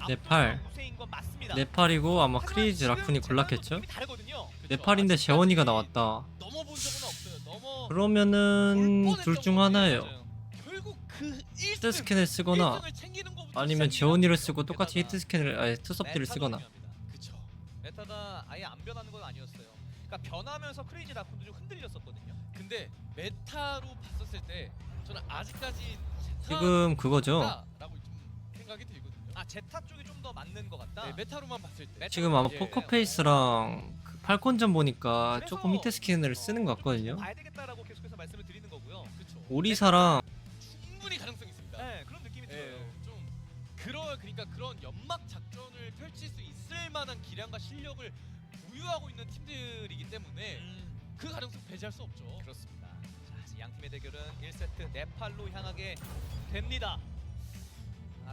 네팔. 우세인 건 맞습니다. 네팔이고 아마 하지만 크레이지 지금 라쿤이 제가 골랐겠죠? 느낌이 다르거든요. 네팔인데 재원이가 나왔다. 넘어본 적은 없어요. 그러면은 둘 중 하나예요. 결국 그 히트 1승, 스캔을 쓰거나 1승을 챙기는 것부터 아니면 시작이라. 재원이를 쓰고 똑같이 게다가 히트 스캔을 아예 투섭딜을 쓰거나. 그쵸. 메타가 아예 안 변하는 건 아니었어요. 그러니까 변하면서 크레이지 라쿤도 좀 흔들렸었거든요. 근데 메타로 봤었을 때 저는 아직까지 지금 그거죠. 라고 좀 생각이 들거든요. 아 제타 쪽이 좀 더 맞는 것 같다. 네, 메타로만 봤을 때. 지금 아마 예. 포커페이스랑 그 팔콘전 보니까 조금 히트 스캔을 쓰는 것 같거든요. 봐야 되겠다라고 계속해서 말씀을 드리는 거고요. 그쵸. 오리사랑 충분히 가능성이 있습니다. 네, 그런 느낌이 들어요. 예, 좀 그러니까 그런 연막 작전을 펼칠 수 있을 만한 기량과 실력을 보유하고 있는 팀들이기 때문에 그 가능성 배제할 수 없죠. 그렇습니다. 자, 양 팀의 대결은 1세트 네팔로 향하게 됩니다.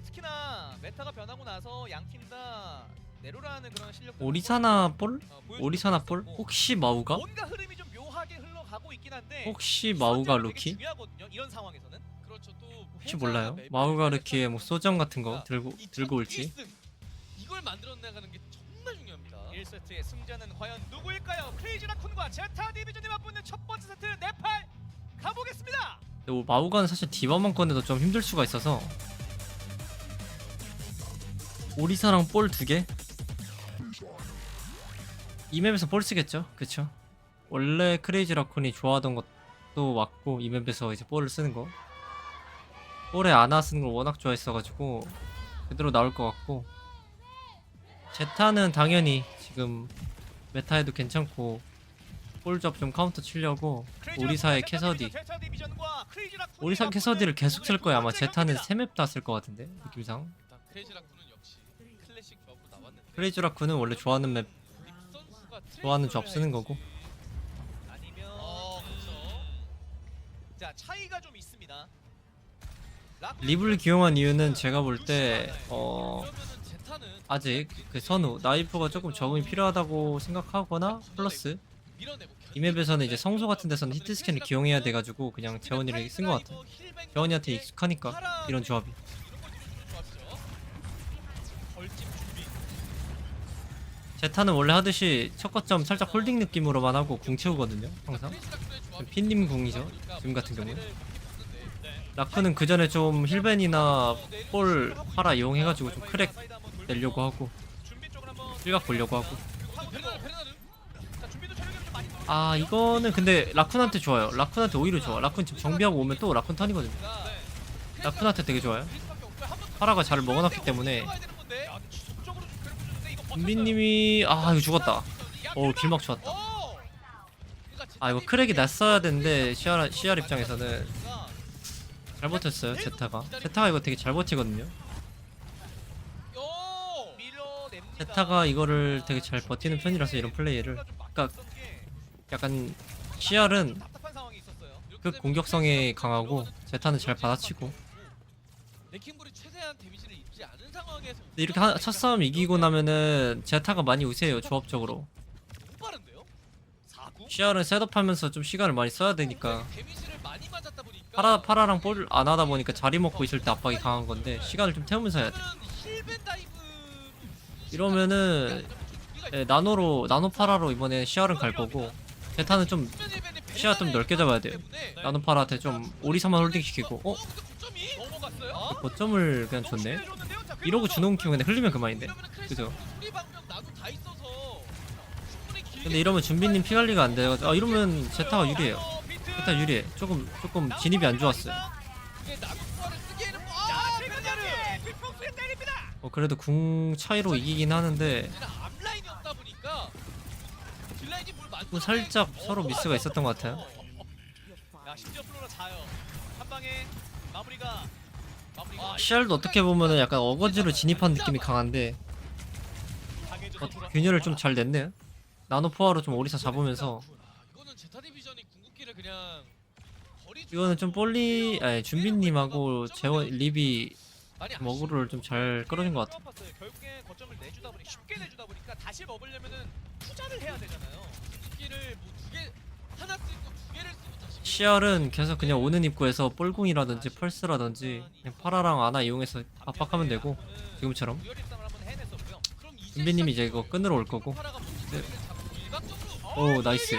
특히나 메타가 변하고 나서 양 팀 다 내로라는 그런 실력. 오리사나 볼? 오리사나 볼? 혹시 마우가? 뭔가 흐름이 좀 묘하게 흘러가고 있긴 한데 혹시 마우가 선택이 되게 루키? 중요하거든요. 이런 상황에서는. 그렇죠. 또 혹시 몰라요? 마우가 루키의 뭐 소정 같은 거 들고 올지. 이걸 만들어 나가는 게 정말 중요합니다. 1세트의 승자는 과연 누구일까요? 크레이지 라쿤과 제타 디비전이 맞붙는 첫 번째 세트 네팔 가보겠습니다. 근데 뭐 마우가는 사실 디바만 꺼내도 좀 힘들 수가 있어서 오리사랑 볼 2개? 이 맵에서 볼 쓰겠죠? 그쵸? 원래 크레이지 라쿤이 좋아하던 것도 맞고 이 맵에서 이제 볼을 쓰는 거 볼에 아나 쓰는 걸 워낙 좋아했어가지고 그대로 나올 것 같고 제타는 당연히 지금 메타에도 괜찮고 볼접 좀 카운터 치려고 오리사의 캐서디 오리사 캐서디를 계속 쓸 거야. 아마 제타는 3맵 다 쓸 것 같은데 느낌상. 일단 크레이지 라쿠는 역시 클래식 조합으로 나왔는데 크레이지 라쿤은 원래 좋아하는 맵 립 선수가 좋아하는 조합 쓰는 거고. 아니면 그렇죠. 자 차이가 좀 있습니다. 립을 기용한 이유는 제가 볼 때 그러면은 제타는 아직 그 선우 나이프가 조금 적응이 필요하다고 생각하거나 플러스 밀어내고 이 맵에서는 이제 성소 같은 데서는 히트 스캔을 기용해야 돼가지고 그냥 재원이를 쓴 것 같아. 재원이한테 익숙하니까 이런 조합이. 이런 걸 좀 조합이죠. 벌집 준비. 제타는 원래 하듯이 첫 거점 살짝 홀딩 느낌으로만 하고 궁 채우거든요 항상. 크레이지 라쿠의 조합이 핀님 궁이죠 그러니까 지금 같은 경우는. 자리를 바꿨는데 라크는 그 전에 좀 힐벤이나 볼 파라 이용해가지고 좀 크랙 내려고 하고 준비 쪽을 한번 실각 보려고 하고. 베르나르 자, 준비도 체력이 좀 많이 떨어졌거든요. 아 이거는 근데 라쿤한테 좋아요. 라쿤한테 오히려 좋아. 라쿤 지금 정비하고 오면 또 라쿤 턴이거든요. 라쿤한테 되게 좋아요. 파라가 잘 먹어놨기 때문에. 준비님이 아 이거 죽었다. 오 길막 좋았다. 아 이거 크랙이 났어야 되는데 CR 입장에서는 잘 버텼어요 제타가. 제타가 이거 되게 잘 버티거든요. 제타가 이거를 되게 잘 버티는 편이라서 이런 플레이를. 그러니까 약간 CR은 그 공격성에 강하고 제타는 잘 받아치고. 레킹볼이 최대한 데미지를 입지 않은 상황에서 근데 이렇게 첫 싸움 이기고 나면은 제타가 많이 우세해요 조합적으로. 너무 빠른데요? 4구? CR은 셋업하면서 좀 시간을 많이 써야 되니까. 데미지를 많이 맞았다 보니까 파라랑 볼 안 하다 보니까 자리 먹고 있을 때 압박이 강한 건데 시간을 좀 태우면서 해야 돼. 힐벤 다이브 이러면은 나노 파라로 이번에 CR은 갈 거고 제타는 좀 시야 좀 넓게 잡아야 돼요. 나노 파라한테 좀 오리사만 홀딩 시키고. 넘어갔어요. 거점을 그냥 줬네. 이러고 주는 키면 그냥 흘리면 그만인데. 그죠? 근데 이러면 준비님 피 관리가 안 돼가지고 이러면 제타가 유리해요. 제타 유리해. 조금 진입이 안 좋았어요. 그래도 궁 차이로 이기긴 하는데 또 살짝 서로 미스가 있었던 것 같아요. 야, 심지어 플로라 자요. 한 방에 마무리가 CR도 어떻게 보면은 약간 어거지로 진입한 느낌이 강한데 어떻게 균열을 좀 잘 냈네요. 나노 포화로 좀 오리사 잡으면서. 이거는 제타 디비전이 궁극기를 그냥 이거는 좀 준비님하고 재원 립이 머그를 좀 잘 끌어준 것 같아. 결국에 거점을 내주다 보니 쉽게 내주다 보니까 다시 먹으려면은 투자를 해야 되잖아요. 궁극기를 뭐두개 하나 쓰고 두 개를 쓰고 다시 CR은 계속 그냥 오는 입구에서 뻘궁이라든지 펄스라든지 그냥 파라랑 아나 이용해서 압박하면 되고 지금처럼. 무혈입 싸움을 준비님이 이제 이거 끈으로 올 거고. 네. 오, 나이스.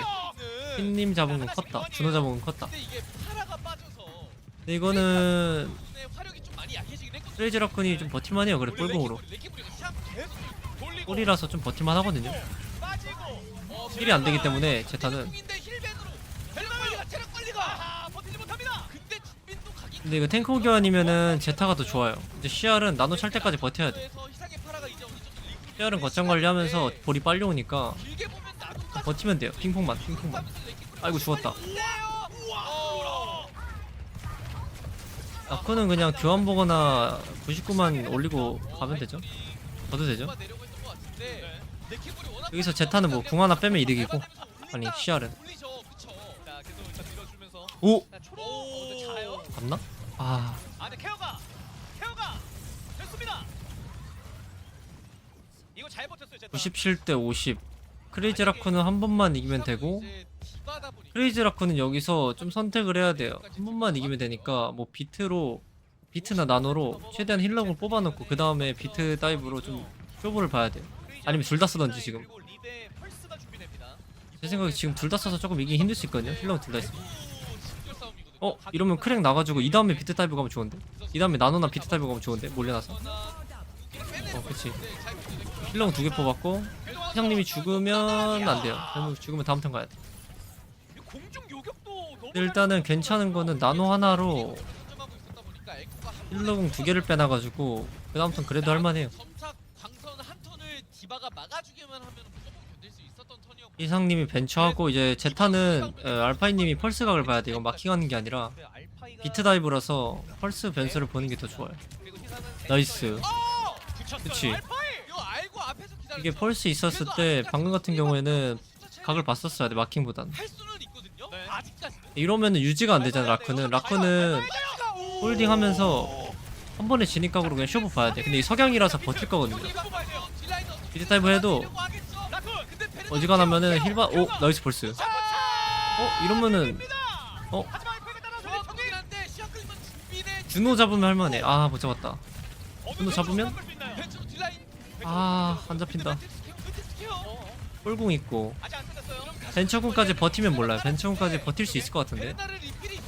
흰님 잡은 건 컸다. 준호 잡은 건 컸다. 근데 이게 파라가 빠져서 근데 이거는 의 화력이 좀 많이 약해지긴 했거든요. 크레이지 라쿤이 좀 버틸만해요. 그래 뿔공으로. 레키브리가 시합 계속 돌리고 뿔이라서 좀 버틸만 하거든요. 빠지고 힐이 안 되기 때문에 제타는. 공인데 힐밴으로 체력 관리가 체력 관리가. 아하, 버티지 못합니다. 근데 준빈도 가기. 근데 이거 탱크 교환이면은 제타가 더 좋아요. 이제 CR은 나노 찰 때까지 버텨야 돼. 희상의 파라가 이제 어느 정도 리그룹이 CR은 거점 관리하면서 볼이 빨리 오니까 길게 보면 나도 버티면 돼요. 핑퐁만. 아이고 죽었다. 라쿤은 그냥 교환 보거나 99만 올리고 가면 되죠. 가도 되죠. 여기서 제타는 뭐 궁 하나 빼면 이득이고. 아니 CR은. 자, 계속 일단 밀어주면서. 오! 자, 초록 자요. 갔나? 아, 아, 네, 케어가 됐습니다. 이거 잘 버텼어요, 제타. 97대 50. 크레이지 라쿤은 한 번만 이기면 되고, 크레이지 라쿤은 여기서 좀 선택을 해야 돼요. 한 번만 이기면 되니까 뭐 비트나 나노로 최대한 힐러을 뽑아놓고 그 다음에 비트 다이브로 좀 쇼부를 봐야 돼요. 아니면 둘 다 쓰던지 지금. 그리고 리드에 펄스가 준비됩니다. 제 생각에 지금 둘 다 써서 조금 이기기 힘들 수 있거든요. 힐러는 둘 다 있으면. 이러면 크랙 나가지고 이 다음에 비트 다이브 가면 좋은데? 이 다음에 나노나 비트 다이브 가면 좋은데? 몰려나서. 그치. 힐러는 2개 뽑았고, 희상님이 죽으면 안 돼요. 결국 죽으면 다음 턴 가야 돼. 공중 요격도 너무 근데 일단은 괜찮은 거는 나노 하나로 힐러공 2개를 빼놔가지고 그 다음 턴 그래도 할만해요. 점착 광선 한 턴을 디바가 막아주기만 하면 무조건 견딜 수 있었던 턴이었고. 희상님이 벤처하고 이제 제타는 알파이님이 펄스각을 봐야 돼. 이건 마킹하는 게 아니라 잘 알파이가 비트 다이브라서 펄스 변수를 보는 게 더 좋아요. 그리고 희사는 나이스. 붙였어요. 그치. 알파이! 이거 알고 앞에서 기다려. 이게 펄스 있었을 때 방금 같은 경우에는 각을 봤었어야 돼. 마킹보단. 할 수는 있거든요. 네. 아직까지. 이러면은 유지가 안 되잖아. 라크는 홀딩하면서 한 번에 진입각으로 그냥 쇼부 봐야 돼. 근데 이 석양이라서 버틸 거거든요. 비트 다이브 해도 어지간하면은 힐바. 오, 나이스 펄스. 이러면은 준호 잡으면 할만해. 아, 못 잡았다. 준호 잡으면? 아, 안 잡힌다. 뻘궁 있고 벤처군까지 버티면 몰라요. 벤처군까지 버틸 수 있을 것 같은데.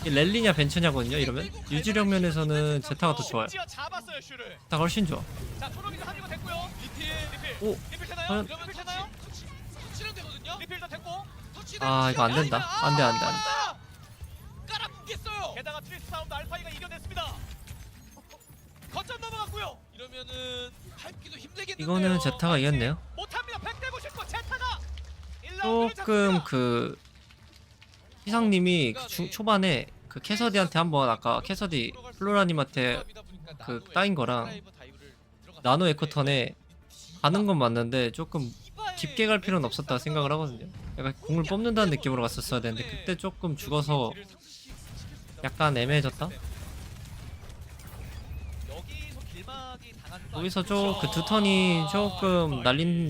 이게 랠리냐 벤처냐거든요. 이러면 유지력 면에서는 제타가 더 좋아요. 잡았어요, 슈를. 제타가 훨씬 좋아. 자, 초록이도 합류가 됐고요. 리필. 오, 리필 되나요? 과연? 리필 되나요? 터치는 되거든요. 리필도 됐고. 아, 이거 안 된다. 안 돼. 깔아붙겠어요. 게다가 트리스 사운드 알파이가 이겨냈습니다. 거점 넘어갔고요. 이러면은 밟기도 힘들겠는데요. 이거는 제타가 이겼네요. 못합니다. 100대 99 제타가 1라운드를 조금 잡습니다. 그 희상님이 초반에 그 캐서디한테 한번 아까 캐서디 플로라님한테 그 따인 거랑 나노 에코턴에 가는 건 맞는데 조금 깊게 갈 필요는 없었다고 생각을 하거든요. 약간 공을 뽑는다는 느낌으로 갔었어야 되는데 그때 조금 죽어서 약간 애매해졌다. 여기서 길막이 당하는 거 여기서 그 두 턴이 조금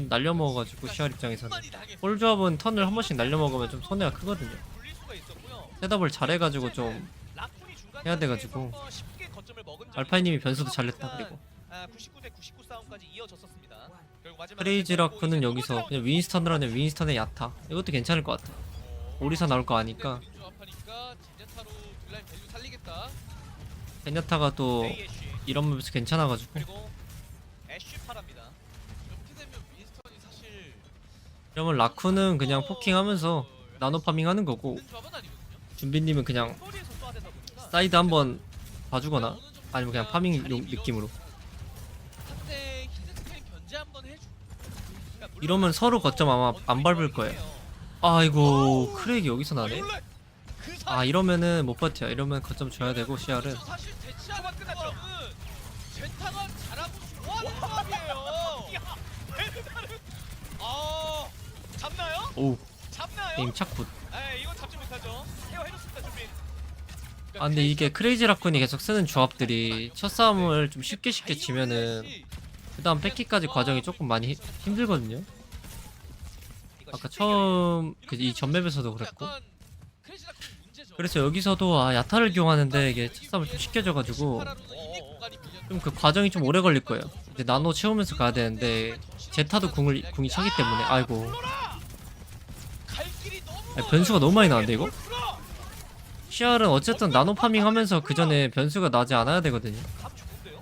날려먹어가지고 시알 입장에서는 볼 조합은 턴을 한 번씩 날려먹으면 좀 손해가 크거든요. 불릴 수가 있었고요. 셋업을 잘해가지고 좀 라쿤이 중간 해야 돼가지고. 단계에서 쉽게 거점을 먹은 적이 알파이님이 있었고 변수도 잘 냈다. 그리고 99대 99 싸움까지 이어졌었습니다. 결국 마지막에 크레이지 라쿤은 이제 여기서 너무 그냥 윈스턴을 하는 윈스턴의 야타. 이것도 괜찮을 것 같아. 오리사 나올 거 아니까 조합하니까 진짜타로 딜라인 밸류 살리겠다. 베냐타가 또 레이 애쉬 이런 맵에서 괜찮아가지고. 그리고 애쉬 파랍니다. 이렇게 되면 윈스턴이 사실 이러면 라쿤은 그냥 포킹하면서 나노 파밍하는 거고 있는 조합은 아니거든요. 준비님은 그냥 소리에서 쏴야 되다 보니까 사이드 한번 봐주거나 아니면 그냥 파밍 용 느낌으로. 상대 히든 스크린 견제 한번 해주. 그러니까 물론 이러면 서로 거점 아마 안 밟을 거예요. 아이고 크레이기 여기서 나네. 아, 이러면은 못 버텨. 이러면 거점 줘야 되고 CR은. 사실 대치하는 조합은 젠타가 잘하고 좋아하는 조합이에요. 아, 잡나요? 오, 잡나요? 게임 착굿. 에이, 이건 잡지 못하죠. 케어 해줬습니다, 준비. 아, 근데 이게 크레이지 라쿤이 계속 쓰는 조합들이 첫 싸움을 좀 쉽게 지면은 그 다음 뺏기까지 과정이 조금 많이 힘들거든요. 이거 아까 실제 처음 이 전맵에서도 그랬고. 약간 크레이지나 문제죠. 그래서 여기서도 야타를 기용하는데 이게 첫 싸움을 좀 쉽게 져가지고 파라로는 이미 공간이 밀렸다. 좀 그 과정이 좀 오래 걸릴 거예요. 이제 나노 채우면서 가야 되는데 제타도 궁이 차기 때문에 아이고. 갈 길이 너무 아니, 변수가 너무 많이 나는데 이거? 풀어. CR은 어쨌든 나노 파밍 하면서 그 전에 변수가 나지 않아야 되거든요. 감 좋은데요?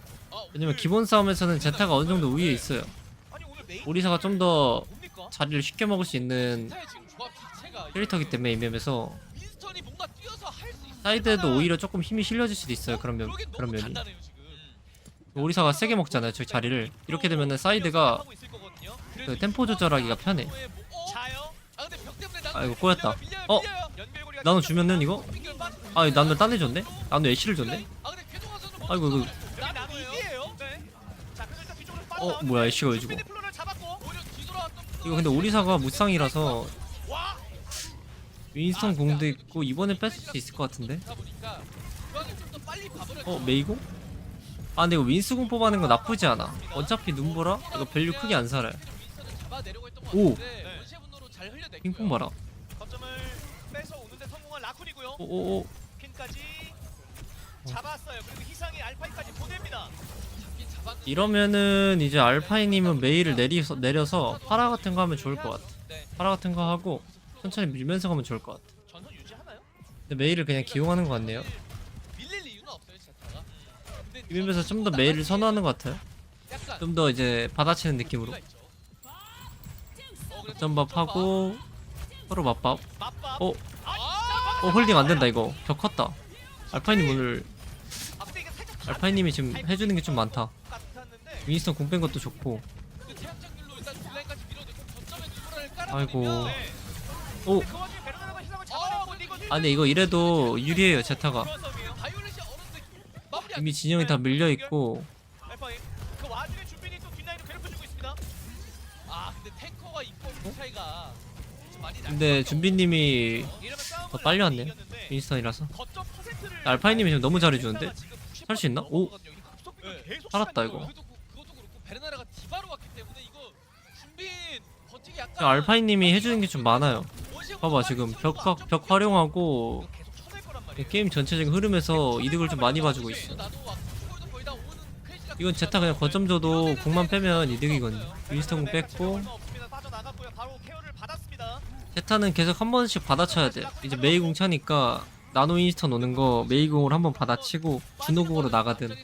왜냐면 기본 싸움에서는 제타가 어느 정도 우위에 있어요. 아니 오늘 메인 오리사가 좀 더 뭡니까? 자리를 쉽게 먹을 수 있는 스타의 지금 조합 자체가 캐릭터기 때문에 이 맵에서 윈스턴이 뭔가 뛰어서 할 수 있어. 사이드에도 오히려 조금 힘이 실려질 수도 있어요. 그런 면이. 간단해요, 지금. 오리사가 세게 먹잖아요. 저 자리를. 이렇게 되면은 사이드가 하고 있을 거거든요. 그 템포 조절하기가 편해. 자요. 아 근데 벽 때문에 나도 아이고, 꼬였다. 밀려요, 어? 밀려요. 연결고리가 나노 주면은 이거? 빙결 빠지고 아, 나노 딴애줬네? 나노 애쉬를 줬네? 아 근데 궤도가 선수 먼저 아이고, 쏘아버렸어. 여기 나노 나노예요. 이기예요. 네. 자, 그래서 일단 뒤쪽으로 빠져. 뭐야, 애쉬가 왜 죽어? 플로를 잡았고. 오히려 뒤돌아왔던 이거 근데 오리사가 무쌍이라서 와. 윈스턴 궁도 있고 이번에 뺏을 수 있을 것 같은데? 다 보니까 그거는 좀더 빨리 봐버렸죠. 메이고? 아 근데 이거 윈스궁 뽑아낸 거 나쁘지 않아. 어차피 눈보라? 이거 밸류 크게 안 살아요. 윈스턴을 잡아내려고 했던 것 오! 같은데 원시의 분노로 잘 흘려냈고요. 핑퐁 봐라. 거점을 뺏어 오는데 성공한 라쿤이고요. 오오오. 핀까지 잡았어요. 그리고 희상이 알파이까지 보냅니다. 잡긴 잡았는데 이러면은 이제 알파이님은 메이를 내려서 파라 같은 거 하면 좋을 것 같아. 네. 파라 같은 거 하고 천천히 밀면서 가면 좋을 것 같아. 전선 유지하나요? 근데 메이를 그냥 기용하는 것 같네요. 밀릴 이유는 없어요, 제타가. 근데 이 맵에서 좀 더 메이를 선호하는 것 같아요. 약간 좀 더 이제 받아치는 느낌으로. 의미가 있죠. 그래서 점밥하고 서로 맞밥. 맞밥. 어? 아! 홀딩 안 된다 이거. 벽 컸다. 알파이님 오늘 아, 근데 이게 살짝 알파이님이 지금 해주는 게 좀 많다. 같았는데. 윈스턴 공 뺀 것도 좋고. 근데 태양장률로 일단 딜라인까지 밀어내고 거점에 누구를 깔아. 아이고. 네. 오. 그 와중에 베르나가 희상을 잡아냈고 이거 아 근데 이거 이래도 유리해요 제타가. 좋은 싸움이에요. 바이올렛이 어른데 마무리 안 이미 진영이 다 밀려 있고. 알파이. 그 와중에 준빈이 또 뒷라인을 괴롭혀주고 있습니다. 아 근데 탱커와 인포 차이가 좀 많이 나. 근데 준비님이 이러면 싸움을 더 빨리 왔네. 이겼는데 윈스턴이라서. 거점 퍼센트를 알파이님이 지금 너무 잘해주는데? 살 수 있나? 오. 계속 살았다, 시간이 이거. 걸려요. 그것도 그렇고 베르나라가 디바로 왔기 때문에 이거 준빈 버티기 약간. 지금 알파이님이 해주는 게 좀 많아요. 봐봐 지금 벽 활용하고 이거 계속 쳐낼 거란 말이에요. 게임 전체적인 흐름에서 이득을 좀 많이 봐주고 있어. 이건 제타 그냥 거점 줘도 공만 빼면 이득이거든요. 윈스턴 공 뺐고 얼마 없습니다. 빠져나갔고요. 바로 케어를 받았습니다. 제타는 계속 한 번씩 받아쳐야 돼. 이제 메이 공 차니까 나노 윈스턴 오는 거 메이 공으로 한번 받아치고 준호 공으로 나가든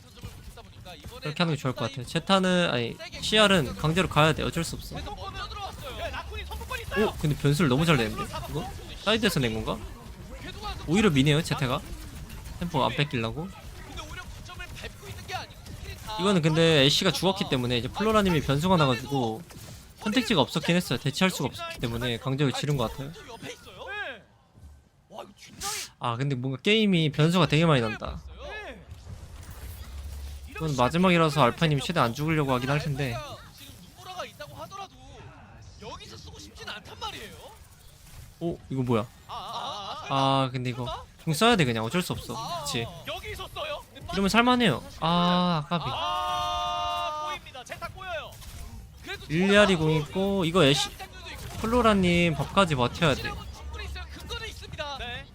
그렇게 하는 게 좋을 것 같아요. 제타는 아니 CR은 강제로 가야 돼. 어쩔 수 없어. 그래서 먼저 들어왔어요. 야, 라쿤이 선수권 있어요. 오 근데 변수를 너무 잘 냈는데 이거? 사이드에서 낸 건가? 오히려 미네요 제타가. 템포 안 뺏기려고. 근데 오히려 거점을 밟고 있는 게 아니고 스킬이 다 이거는 근데 애쉬가 죽었기 때문에 이제 플로라님이 변수가 나가지고 선택지가 없었긴 했어요. 대체할 수가 없었기 때문에 강제로 지른 것 같아요. 옆에 있어요. 네. 와, 이거 굉장히 아 근데 뭔가 게임이 변수가 되게 많이 난다. 네. 이건 마지막이라서 알파님이 최대한 안 죽으려고 하긴 할 텐데. 지금 눈보라가 있다고 하더라도 여기서 쓰고 싶진 않단 말이에요. 오 이거 뭐야? 아, 아 근데 이거 공 써야 돼 그냥 어쩔 수 없어. 그치. 여기 있었어요. 이러면 살만해요. 아 아까비. 꼬입니다. 제타 꼬여요. 그래도 일리아리 공 있고 이거 애쉬 플로라님 밥까지 버텨야 돼. 충분히 있어요. 근거는 있습니다. 네.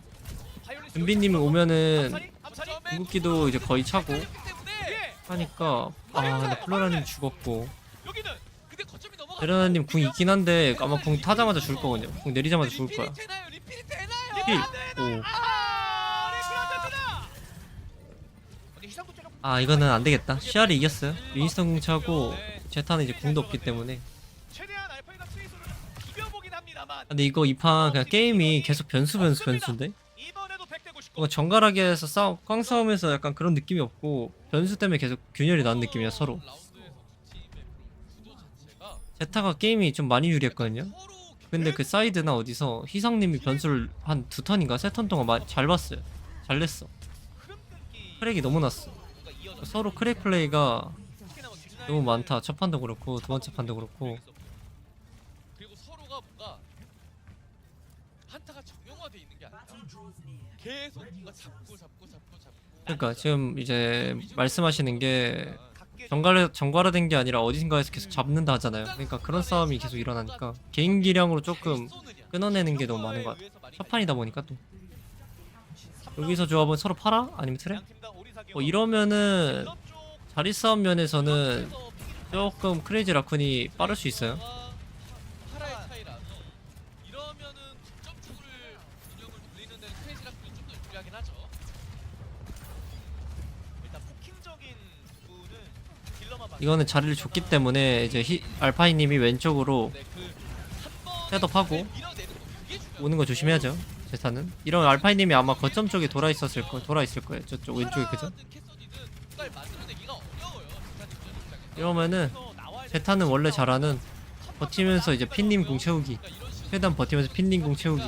바이올렛 준비님이 오면은 암살이? 궁극기도 이제 거의 차고 그렇기 때문에 예. 하니까 아 근데 플로라님 죽었고 여기는 근데 거점이 넘어가. 베르나님 궁 있긴 한데 아마 궁 타자마자 죽을 거거든요. 궁 내리자마자 죽을 거야. 리필이 되나요? 리필이 되나요? 힐. 오. 리플란드입니다. 근데 희상도 좀 아 이거는 안 되겠다. CR이 이겼어요. 윈스턴 궁 차고 제타는 이제 궁도 없기 때문에. 최대한 알파이가 트레이서를 비벼보긴 합니다만 근데 이거 이 판 그냥 게임이 계속 변수인데? 이번에도 100대 99. 뭔가 정갈하게 해서 꽝 싸움에서 약간 그런 느낌이 없고 변수 때문에 계속 균열이 나는 느낌이야 서로. 라운드에서 두 팀의 구도 자체가 제타가 게임이 좀 많이 유리했거든요. 서로 근데 그 사이드나 어디서 희상님이 변수를 한 두 턴인가 세 턴 동안 잘 봤어요. 잘 냈어. 흐름 끊기 크랙이 너무 났어. 뭔가 이어졌어요. 서로 크랙 플레이가 특히나 뭐 뒷라인을 너무 많다. 첫 판도 그렇고 두 번째 판도 그렇고. 그리고 서로가 뭔가 한타가 정형화돼 있는 게 아니라 계속 뭔가 잡고. 그러니까 지금 이제 말씀하시는 게 각계 정갈화된 게 아니라 어딘가에서 계속 잡는다 하잖아요. 그러니까 그런 싸움이 계속 일어나니까 개인 기량으로 조금 끊어내는 게 너무 많은 것 같아. 첫 판이다 보니까 또 여기서 조합은 서로 팔아? 아니면 트랩? 양팀 다 오리사격. 이러면은 쪽 자리 싸움 면에서는 조금 크레이지 라쿤이 빠를 수 있어요. 파라의 차이라서 이러면은 중점축을 운영을 돌리는 데는 크레이지 라쿤이 좀 더 유리하긴 하죠. 일단 포킹적인 부분은 딜러만 봤을 이거는 자리를 줬기 때문에 이제 알파이님이 왼쪽으로 네, 그한 셋업하고 번에 밀어내는 거 그게 중요해요. 오는 거 조심해야죠. 제타는 이런 알파이님이 아마 거점 쪽에 돌아 있을 거예요. 저쪽 왼쪽에 그죠? 캐서디는 그걸 만들어내기가 어려워요. 제타님 입장에서. 이러면은 때서 나와야 되는 제타는 원래 잘하는 버티면서 이제 핀님 공 채우기, 그러니까 이런 식으로 최대한 버티면서 핀님 공 채우기.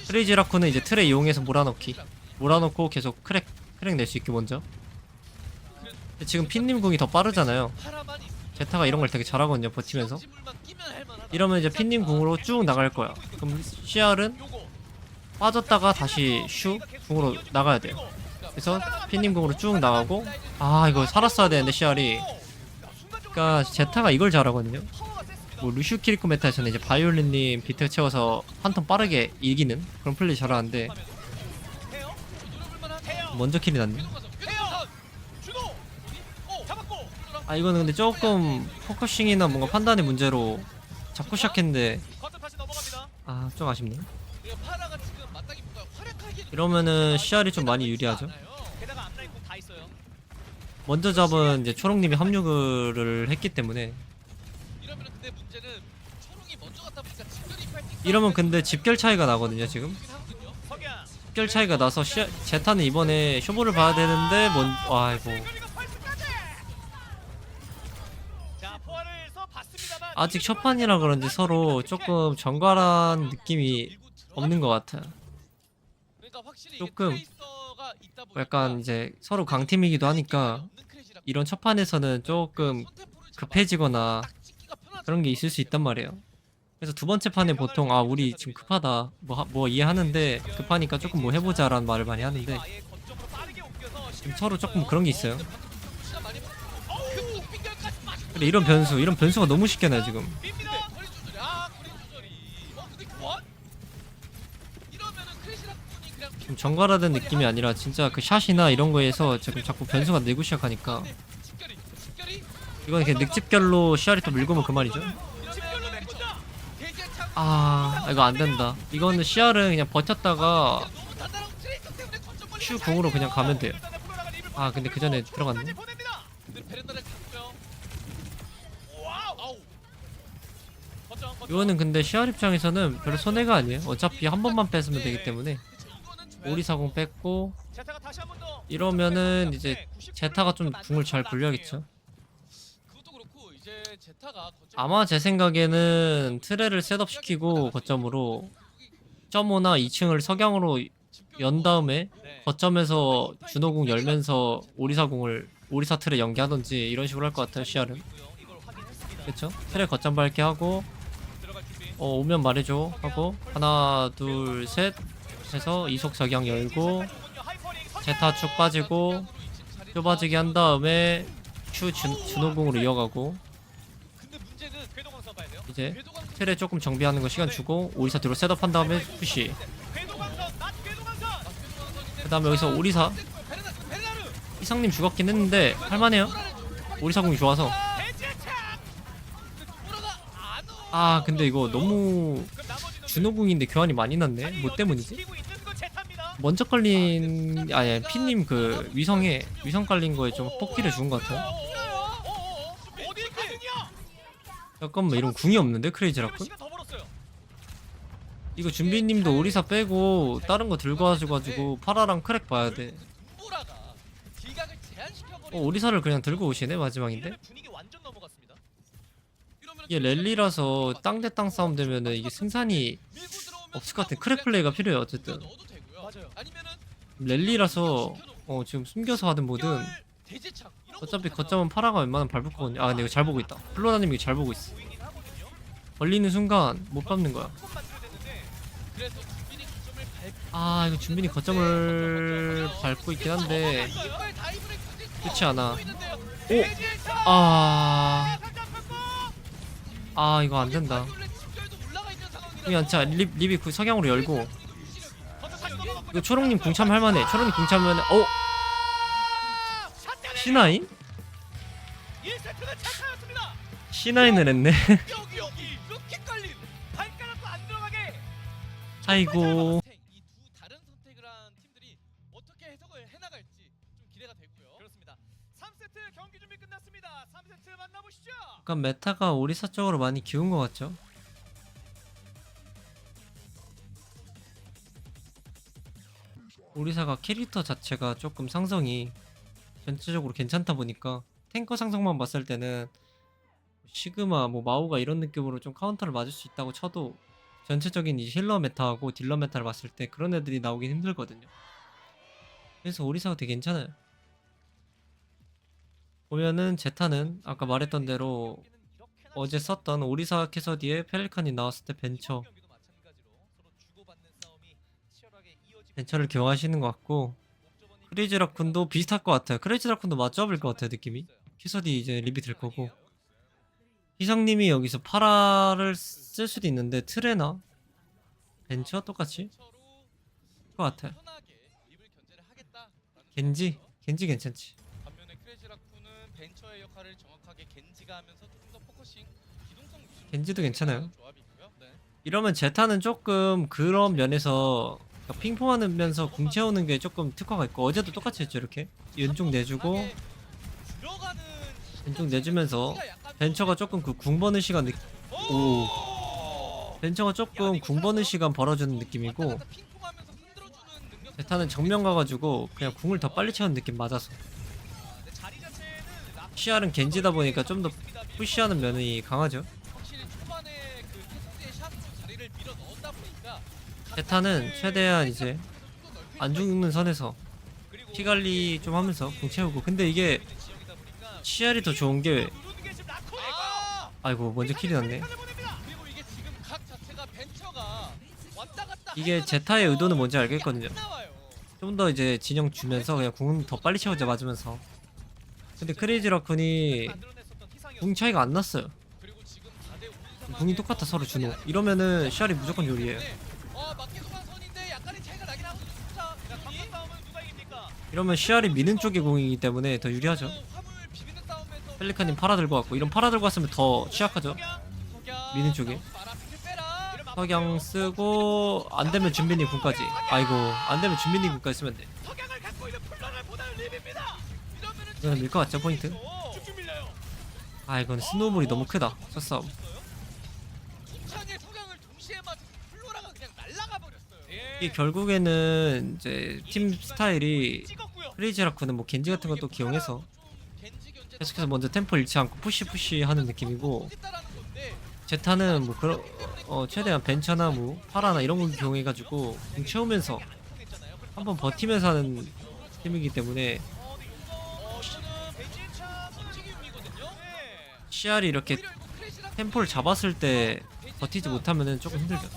크레이지 라쿤은 이제 틀에 이용해서 몰아넣고 계속 크랙 낼 수 있게 먼저. 근데 지금 핀님 공이 더 빠르잖아요. 파라만 있으면 제타가 이런 걸 되게 잘하거든요. 버티면서. 지물만 끼면 할 만하다. 이러면 이제 핀님 공으로 쭉 나갈 거야. 그럼 CR은 요거 빠졌다가 다시 슈 공으로 나가야 돼요. 그래서 핀님 공으로 쭉 나가고, 아 이거 살았어야 되는데 CR이. 그러니까 제타가 이걸 잘하거든요. 뭐 루슈 키리코 메타에서는 이제 바이올린님 비트 채워서 한 턴 빠르게 이기는 그런 플레이 잘하는데 해요? 노려볼 만한 해요. 먼저 킬이 났네. 주도 잡았고 아 이거는 근데 조금 포커싱이나 뭔가 판단의 문제로 잡고 시작했는데 거점 다시 넘어갑니다. 아 좀 아쉽네. 파라가 지금 맞다기보다 활약하기 이러면은 CR이 좀 많이 유리하죠. 게다가 앞라인 공 다 있어요. 먼저 잡은 이제 초롱님이 합류를 했기 때문에 이러면 근데 문제는 초롱이 먼저 갔다 보니까 집결이 파이팅 이러면 근데 집결 차이가 나거든요 지금. 하거든요. 석양. 집결 차이가 나서 제타는 이번에 쇼보를 봐야 되는데 아이고 그리고 펄스까지. 자, 포화를서 봤습니다만 아직 첫 판이라 그런지 서로 조금 정갈한 느낌이 없는 것 같아요. 그러니까 확실히 조금 이게 트레이서가 있다 보니까 약간 이제 서로 강팀이기도 하니까 이런 첫 판에서는 조금 급해지거나 그런 게 있을 수 있단 말이에요. 그래서 두 번째 판에 보통 아 우리 지금 급하다 뭐 이해하는데 급하니까 조금 뭐 해보자라는 말을 많이 하는데 아예 거점으로 빠르게 옮겨서 지금 서로 조금 그런 게 있어요. 그 근데 이런 변수가 너무 쉽게 나요 지금. 밉니다. 거리 조절이 거리 조절이 근데 교환? 이러면은 크리시라군이 그냥 좀 정갈화된 느낌이 아니라 진짜 그 샷이나 이런 거에서 지금 자꾸 변수가 내고 시작하니까 집결이 이건 그냥 늑집결로 CR이 또 밀고 오면 그만이죠. 집결로 내본다. 대제창 아 이거 안 된다. 이거는 CR은 그냥 버텼다가 너무 단단하고 트레이서 때문에 거점 멀리 슈 공으로 그냥 가면 돼요. 일단은 프로라가 립을 아 근데 그 전에 들어갔네. 초반까지 보냅니다. 근데 베렌다를 갔고요. 와우. 아우 거점. 이거는 근데 CR 입장에서는 별로 손해가 아니에요. 어차피 한 번만 뺐으면 되기 때문에 그쵸 이거는 좋아요. 오리사공 뺐고 제타가 다시 한 번 더. 이러면은 이제 제타가 좀 궁을 잘 굴려야겠죠. 그것도 그렇고 이제 제타가 거점 아마 제 생각에는 트레를 셋업시키고 거점으로 1.5나 2층을 석양으로 연 다음에 네. 거점에서 준호궁 열면서 오리사 트레 연계하던지 이런 식으로 할 것 같아요 CR은. 이걸 확인했습니다. 그쵸? 트레 거점 밟게 하고 들어갈 준비. 오면 말해줘 하고 하나 둘 셋 해서 이속 석양 열고 제타 쭉 빠지고 좁아지게 한 다음에 준호궁으로 이어가고 근데 문제는 궤도광 써봐야 돼요. 이제 궤도광 트레 조금 정비하는 거 시간 주고 오리사 뒤로 셋업한 다음에 푸시. 궤도광선, 낮 궤도광선. 그 다음에 여기서 오리사 베르나르 이상님 죽었긴 했는데 할만해요. 오리사궁이 좋아서. 대제창. 오라가 안 오. 아 근데 이거 너무 그럼 나머지 준호궁인데 교환이 많이 났네. 뭐 때문이지? 지키고 있는 건 제타입니다. 먼저 깔린 아니 피님 그 위성 깔린 거에 좀 폭기를 죽은 것 같아요. 어딜 가느냐? 잠깐만 이런 궁이 없는데 크레이지 라쿤? 시간 더 벌었어요. 이거 준비님도 오리사 빼고 다른 거 들고 와가지고 파라랑 크랙 봐야 돼. 오라가 기각을 제한시켜버리는 오리사를 그냥 들고 오시네 마지막인데? 이러면 분위기 완전 넘어갔습니다. 이게 랠리라서 땅 대 땅 싸움 되면은 이게 승산이 없을 것 같아. 크랙 플레이가 필요해요 어쨌든. 넣어도 되고요. 맞아요. 아니면은 랠리라서 지금 숨겨서 하든 뭐든 대제창 이런 어차피 것도 거점은 파라가 웬만하면 밟을 거거든요. 아 근데 이거 잘 보고 있다. 플로라님 이거 잘 보고 있어. 보이긴 하거든요. 걸리는 순간 못 밟는 거야. 조금 만들어야 되는데 그래서 준비는 거점을 밟 아 이거 준빈이 거점을 밟고 있긴 한데 이빨 다이브를 굉장히 좋지 않아. 보이는데요. 오! 대제창. 아, 잡혔고. 아 이거 안 된다. 바이올렛 집결도 올라가 있는 상황이라서 그냥 진짜 립이 그 석양으로 열고 거점 다시 넘어갔고. 이거 초롱님 궁참 할만해. 초롱님 궁참하면 C9? 1세트는 차차였습니다. C9을 했네. 여기 이렇게 깔린. 발가락도 안 들어가게. 아이고. 이 두 다른 선택을 한 팀들이 어떻게 해석을 해나갈지 좀 기대가 되고요. 그렇습니다. 3세트 경기 준비 끝났습니다. 3세트 만나보시죠. 약간 메타가 오리사 쪽으로 많이 기운 것 같죠? 오리사가 캐릭터 자체가 조금 상성이 전체적으로 괜찮다 보니까 탱커 상성만 봤을 때는 시그마, 뭐 마오가 이런 느낌으로 좀 카운터를 맞을 수 있다고 쳐도 전체적인 이 힐러 메타하고 딜러 메타를 봤을 때 그런 애들이 나오긴 힘들거든요. 그래서 오리사가 되게 괜찮아요. 보면은 제타는 아까 말했던 대로 어제 썼던 오리사 캐서디에 펠리칸이 나왔을 때 벤처를 기용하시는 것 같고, 크레이지 라쿤도 비슷할 것 같아요. 크레이지 라쿤도 맞춰볼 것 같아요, 느낌이. 캐서디 이제 리뷰 될 거고, 희성님이 여기서 파라를 쓸 수도 있는데 트레나 벤처 똑같이 것 같아요. 겐지 괜찮지. 반면에 크레이지 라쿤은 벤처의 역할을 정확하게 겐지가 하면서 조금 더 포커싱, 기동성 위주로 겐지도 괜찮아요. 조합이고요. 네. 이러면 제타는 조금 그런 면에서 핑퐁하면서 궁 채우는 게 조금 특화가 있고, 어제도 똑같이 했죠. 이렇게 왼쪽 내주고 들어가는 왼쪽 내주면서 벤처가 조금 그 궁 버는 시간 오. 벤처가 조금 궁 버는 시간 벌어주는 느낌이고, 제타는 정면 가가지고 그냥 궁을 더 빨리 채우는 느낌 맞아서. CR은 겐지다 보니까 좀 더 푸시하는 면이 강하죠. 확실히 초반에 그 캐서디의 샷으로 자리를 밀어 넣었다 보니까 제타는 최대한 이제 안 죽는 선에서 피 관리 좀 하면서 궁 채우고. 근데 이게 CR이 더 좋은 게, 아이고 먼저 킬이 났네. 그리고 이게 지금 각 자체가 벤처가 왔다 갔다 이게 제타의 의도는 뭔지 알겠거든요. 나와요. 좀 더 이제 진영 주면서 그냥 궁 더 빨리 채우자 맞으면서. 근데 크레이지 라쿤이 궁 차이가 안 났어요. 그리고 지금 4대 5인 궁이 똑같아 서로 준호. 이러면은 CR이 무조건 요리해요. 맞게 소간 선인데 약간의 차이가 나긴 하거든요. 자, 강한 싸움은 누가 이깁니까? 이러면 CR이 미는 쪽의 궁이기 때문에 더 유리하죠. 화물 비비는 싸움에서 펠리칸님 파라 들고 왔고, 이런 파라 들고 왔으면 더 취약하죠. 석양, 미는 쪽에. 바람을 빼라. 석양 쓰고 안되면 준비님 궁까지. 아이고 안되면 준비님 궁까지 쓰면 돼. 석양을 갖고 있는 플러를 보다는 립입니다. 이러면은 이거는 밀 것 같죠 포인트. 쭉쭉 밀려요. 아 이건 스노우볼이 너무 크다 첫 싸움. 창의 석양을 동시에 맞은 플로라가 그냥 날아가 버렸어요. 예. 이게 결국에는 이제 팀 스타일이 찍었고요. 크레이지 라쿤은 뭐 겐지 같은 것도 기용해서 겐지 견제 계속해서 먼저 템포 잃지 않고 푸시 하는 느낌이고, 있다라는 건데 제타는 뭐 그런 최대한 벤처나 뭐 파라나 이런 걸 기용해가지고 공 채우면서 한번 버티면서 하는 팀이기 때문에 이거는 베이지차 움직임이거든요. 네. CR이 이렇게 오히려 이거 크래시랑 템포를 잡았을 때 버티지 못하면은 조금 힘들죠.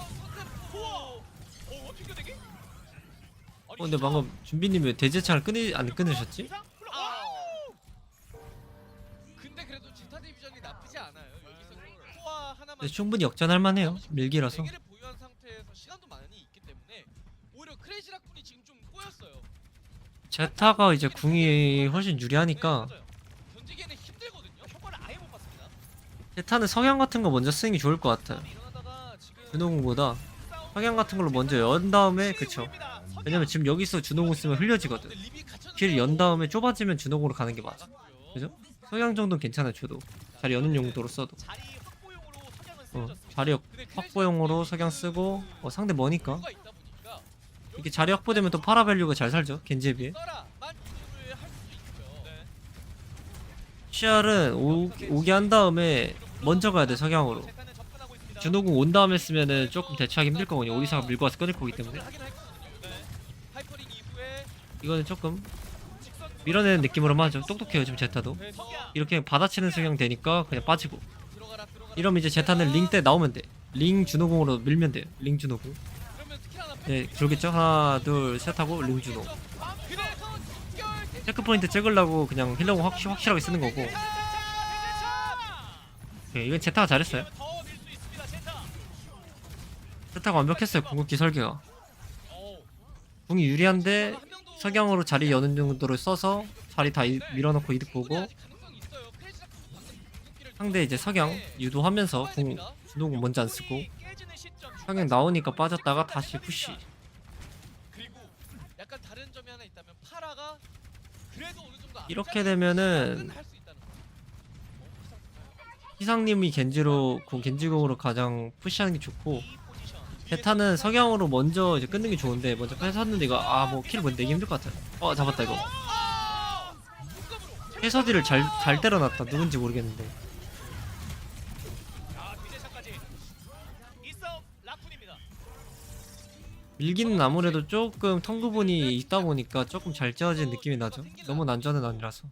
튕겨내기? 근데 방금 준비님 왜 대제창을 안 끊으셨지? 근데 그래도 지타 디비전이 나쁘지 않아요. 여기서 코어 하나만 근데 충분히 역전할 만해요. 밀기라서. 4개를 보유한 상태에서 시간도 많이 있기 때문에 오히려 크레이지 라쿤이 지금 좀 꼬였어요. 제타가 이제 궁이 훨씬 유리하니까 견디기에는 힘들거든요. 효과를 아예 못 봤습니다. 제타는 성향 같은 거 먼저 쓰는 게 좋을 것 같아요. 일어나다가 지금 준호궁보다 성향 같은 걸로 먼저 연 다음에, 그쵸. 왜냐면 지금 여기서 준호궁 쓰면 흘려지거든. 립이 갇혔는데 길 연 다음에 좁아지면 준호궁으로 가는 게 맞아. 맞았고요. 그죠? 성향 정도는 괜찮아요. 줘도 자리 여는 용도로 써도. 자리 확보용으로 석양을 쓰여졌습니다. 자리 확보용으로 석양 쓰고 상대 머니까 이유가 있다 보니까 이게 자리 확보되면 또 파라 밸류가 잘 살죠. 겐지에 비해. 써라만 유도를 할 수도 있고요. 네. CR은 오게 한 다음에 먼저 가야 돼 석양으로. 재탄은 접근하고 있습니다. 준호궁 온 다음에 쓰면은 조금 대처하기 힘들 거거든요. 오리사가 밀고 와서 끊을 거기 때문에. 하긴 할 거거든요. 네. 하이퍼링 이후에 이거는 조금 직선 밀어내는 느낌으로만 하죠. 똑똑해요 지금 제타도. 석양. 이렇게 받아치는 성향 되니까 그냥 빠지고. 들어가라. 이러면 이제 제타는 링 때 나오면 돼. 링 준호궁으로 밀면 돼요. 링 준호궁. 그러면 스킬 하나 네, 그러겠죠. 하나 둘 셋 하고 링 준호. 그래서 직결 체크 포인트 찍으려고 그냥 힐러궁 확실하게 쓰는 거고. 네, 이건 제타가 잘했어요. 더 밀 수 있습니다. 제타. 제타가 완벽했어요. 궁극기 설계가. 어. 궁이 유리한데 석양으로 자리 여는 정도로 써서 자리 다 밀어넣고 이득 보고 아직 가능성이 있어요. 크레이지가 방금 궁극기를 상대 이제 석양 유도하면서 써야 공 됩니다. 주도공 먼저 안 쓰고 깨지는 시점. 석양 나오니까 빠졌다가 다시 푸시. 그리고 약간 다른 점이 하나 있다면 파라가 그래도 어느 정도 이렇게 되면은 할수 있다는 거. 희상님이 겐지공으로 가장 푸시하는 게 좋고 이 포지션. 제타는 석양으로 먼저 이제 끊는 게 좋은데 먼저 뺏었는데 이거 뭐 킬 내기 힘들 것 같아요. 잡았다 이거. 해서디를 잘 때려놨다. 누군지 모르겠는데. 뒤제차까지. 있어 라쿤입니다. 밀기는 아무래도 조금 텅구분이 있다 보니까 조금 잘 지어진 느낌이 나죠. 너무 난전은 아니라서.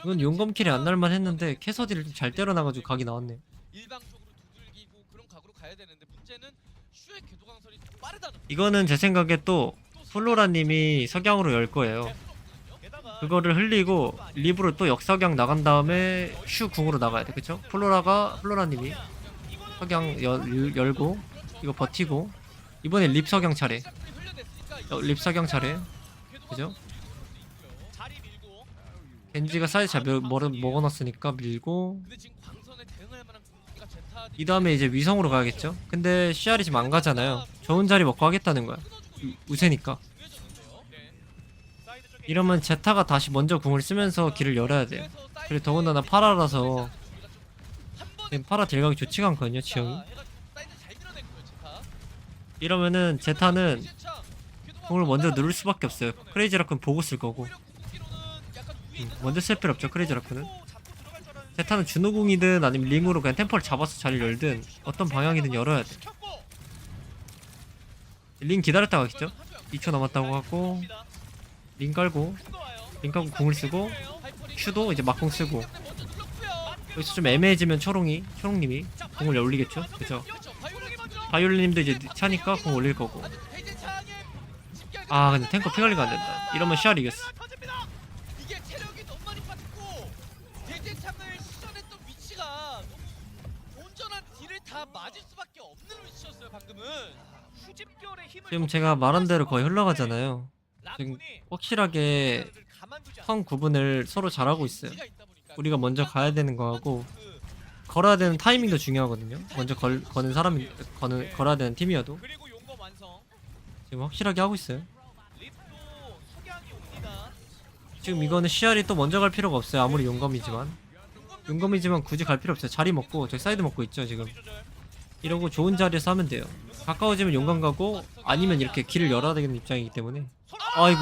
이건 용검킬이 안 날만 했는데 캐서디를 좀 잘 때려놔가지고 각이 나왔네요. 일방적으로 두들기고 그런 각으로 가야 되는데 문제는 슈의 궤도 강설이 더 빠르다는 거. 이거는 제 생각에 또 플로라님이 석양으로 열 거예요. 게다가 그거를 흘리고 립으로 또 역석양 나간 다음에 슈 궁으로 나가야 돼. 그쵸? 플로라님이 석양 열고 이거 버티고 이번에 립 석양 차례. 립 석양 차례. 그죠? 자리 밀고 겐지가 사이즈 잘 먹어놨으니까 밀고 근데 지금 광선에 대응할 만한 궁극기가 제타 이 다음에 이제 위성으로 가야겠죠? 근데 CR이 지금 안 가잖아요. 좋은 자리 먹고 하겠다는 거야. 우세니까. 네. 사이드 쪽에 이러면 제타가 다시 먼저 궁을 쓰면서 길을 열어야 돼요. 그리고 더군다나 파라라서 지금 파라 딜각이 좋지가 않거든요, 지형이. 이러면은 제타는 궁을 먼저 누를 수밖에 없어요. 크레이지 라쿤 보고 쓸 거고. 먼저 쓸 필요 없죠, 크레이지 라쿤은. 잡고 들어갈 줄 알았는데 제타는 준호궁이든 아니면 링으로 그냥 템포를 잡아서 자리를 열든 어떤 방향이든 열어야 돼. 켰고 링 기다렸다가 가겠죠? 2초 남았다고 하고 링 깔고 큰거 와요. 링 깔고 궁을 쓰고 큐도 이제 막궁 쓰고 여기서 좀 애매해지면 초롱님이 궁을 올리겠죠? 그죠? 바이올린님도 이제 차니까 궁 올릴 거고. 아 근데 탱커 피관리가 안 된다. 이러면 시알 이겼어. 터집니다. 이게 체력이 너무 많이 빠졌고 대제창을 시전했던 위치가 너무 온전한 딜을 다 맞을 수밖에 없는 위치였어요 방금은. 후집결의 힘을 지금 제가 말한 대로 거의 흘러가잖아요. 지금 라쿤이 확실하게 가만두지 않아. 선 구분을 서로 잘하고 있어요. 위치가 있다 보니까 우리가 먼저 가야 되는 거하고 그 걸어야 되는 타이밍도 중요하거든요. 먼저 거는 사람이 걸어야 되는 팀이어도 그리고 용검 완성. 지금 확실하게 하고 있어요. 립도 석양이 옵니다. 지금 이거는 CR이 또 먼저 갈 필요가 없어요. 아무리 용검이지만 굳이 갈 필요 없어요. 자리 먹고 저기 사이드 먹고 있죠 지금. 이러고 좋은 자리에서 하면 돼요. 가까워지면 용감 가고 아니면 이렇게 길을 열어야 되는 입장이기 때문에. 아이고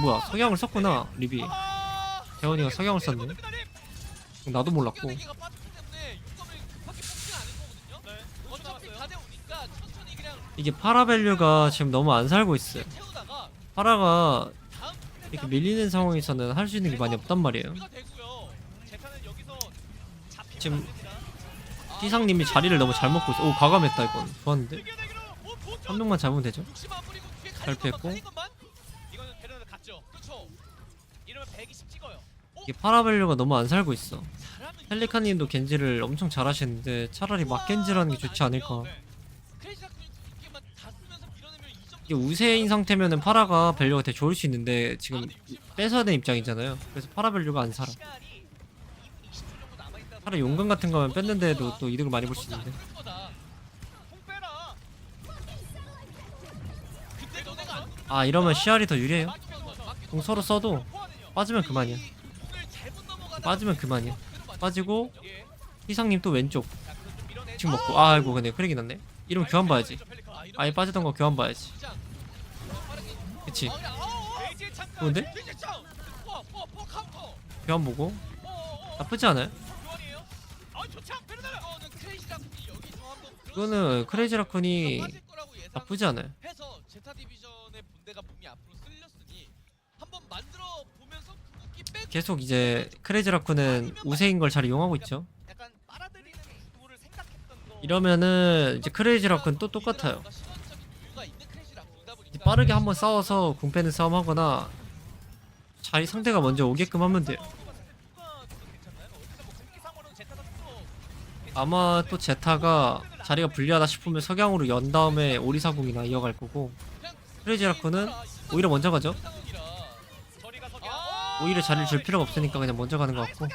뭐야 석양을 썼구나 립이. 대원이가 석양을 썼네. 나도 몰랐고. 공격기가 빠졌기 때문에 용검을 급하게 뽑지 않을 거거든요. 어차피 다 되오니까 천천히 그냥 이게 파라밸류가 지금 너무 안 살고 있어요. 태우다가 파라가 다음 이렇게 밀리는 상황에서는 할 수 있는 게 많이 없단 말이에요. 우리가 되고요. 제타는 여기서 잡히면 지금 안 됩니다. 희상님이 자리를 너무 잘 먹고 있어. 오 과감했다 이건. 좋았는데. 이겨내기로 오, 도전! 한 명만 잡으면 되죠. 60만 뿌리고 뒤에 잘 가는 것만 피했고. 가는 것만. 이거는 데려다 갔죠. 그렇죠. 이러면 120 찍어요. 이게 파라밸류가 너무 안 살고 있어. 잘하면 펠리카님도 겐지를 엄청 잘하시는데 차라리 막겐지라는 게 좋지 않을까. 크레이지가 그냥 다 쓰면서 밀어내면 2점. 이게 우세인 상태면은 파라가 밸류가 되게 좋을 수 있는데 지금 뺏어야 되는 입장이잖아요. 그래서 파라 밸류가 안 살아. 시간이 20초 정도 남아있다. 파라 용감 같은 거면 뺐는데도 또 이득을 많이 볼 수 있는데. 공 빼라. 그때 너네가 안 아 이러면 CR이 더 유리해요. 막히면 공 서로 써도 포화는요. 빠지면 그만이야. 공을 잘못 넘어가다가 빠지면 그만이야. 빠지고 예. 희상님 또 왼쪽 자, 그럼 좀 밀어내. 지금 먹고. 아이고 근데 크랙이 났네. 이러면 교환 봐야지. 아예 빠지던 거 교환 봐야지. 그치. 돼지의 창가. 좋은데? 포 카운터. 교환 보고 나쁘지 않아요. 교환이에요. 아, 좋죠. 베르나르. 이거는 크레이지 라쿤이 여기서 한번 이거는 크레이지 라쿤이 빠질 거라고 예상. 나쁘지 않아요. 해서 제타 디비전의 본대가 몸이 앞으로 쓸렸으니 한번 만들어 보면서 궁극기 빼고 계속 이제 크레이지 라쿤은 우세인 걸 잘 이용하고 있죠. 약간 빨아들이는 구도를 생각했던 거. 이러면은 이제 크레이지 라쿤 또 똑같아요. 시간적인 여유가 있는 크레이지 라쿤이다 보니까 빠르게 한번 싸워서 궁 빼는 싸움 하거나 자리 상대가 먼저 오게끔 하면 돼요. 아마 또 제타가 자리가 불리하다 싶으면 석양으로 연 다음에 오리사궁이나 이어갈 거고 크레이지 라쿤은 오히려 먼저 가죠. 상황이라 저리가 석양. 아 오히려 자리를 줄 필요가 없으니까 그냥 먼저 가는 것 같고.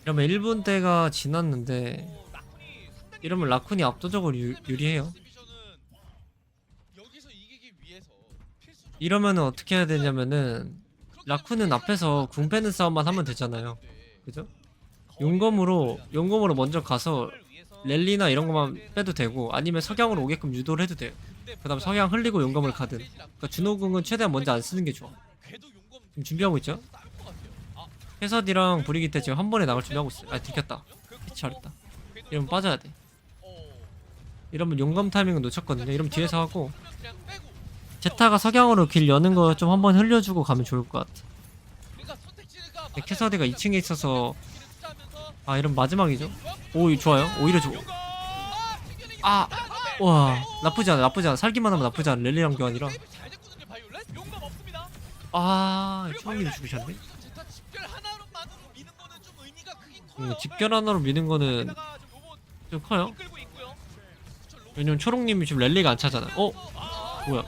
이러면 1분 대가 지났는데 이러면 라쿤이 압도적으로 유리해요. 여기서 이기기 위해서 필수적으로 이러면은 어떻게 해야 되냐면은 라쿤은 앞에서 궁 빼는 싸움만 하면 되잖아요. 그죠? 용검으로 먼저 가서 랠리나 이런 것만 빼도 되고 아니면 석양으로 오게끔 유도를 해도 돼요. 그 다음 석양 흘리고 용검을 가든. 그러니까 준호궁은 최대한 먼저 안 쓰는 게 좋아. 지금 준비하고 있죠? 해서디랑 브리기테 지금 한 번에 나갈 준비하고 있어요. 아 들켰다. 피치 잘했다. 이러면 빠져야 돼. 이러면 용검 타이밍은 놓쳤거든요. 이러면 뒤에서 하고 제타가 석양으로 길 여는 거 좀 한번 흘려주고 가면 좋을 것 같아. 근데 캐서디가 2층에 있어서 아 이러면 마지막이죠. 오 좋아요. 오히려 좋아. 아 와 나쁘지 않아. 살기만 하면 나쁘지 않아. 랠리랑 교환이라. 아 초롱님이 죽으셨네. 집결 하나로 미는 거는 좀 커요. 왜냐면 초롱님이 지금 랠리가 안 차잖아. 뭐야?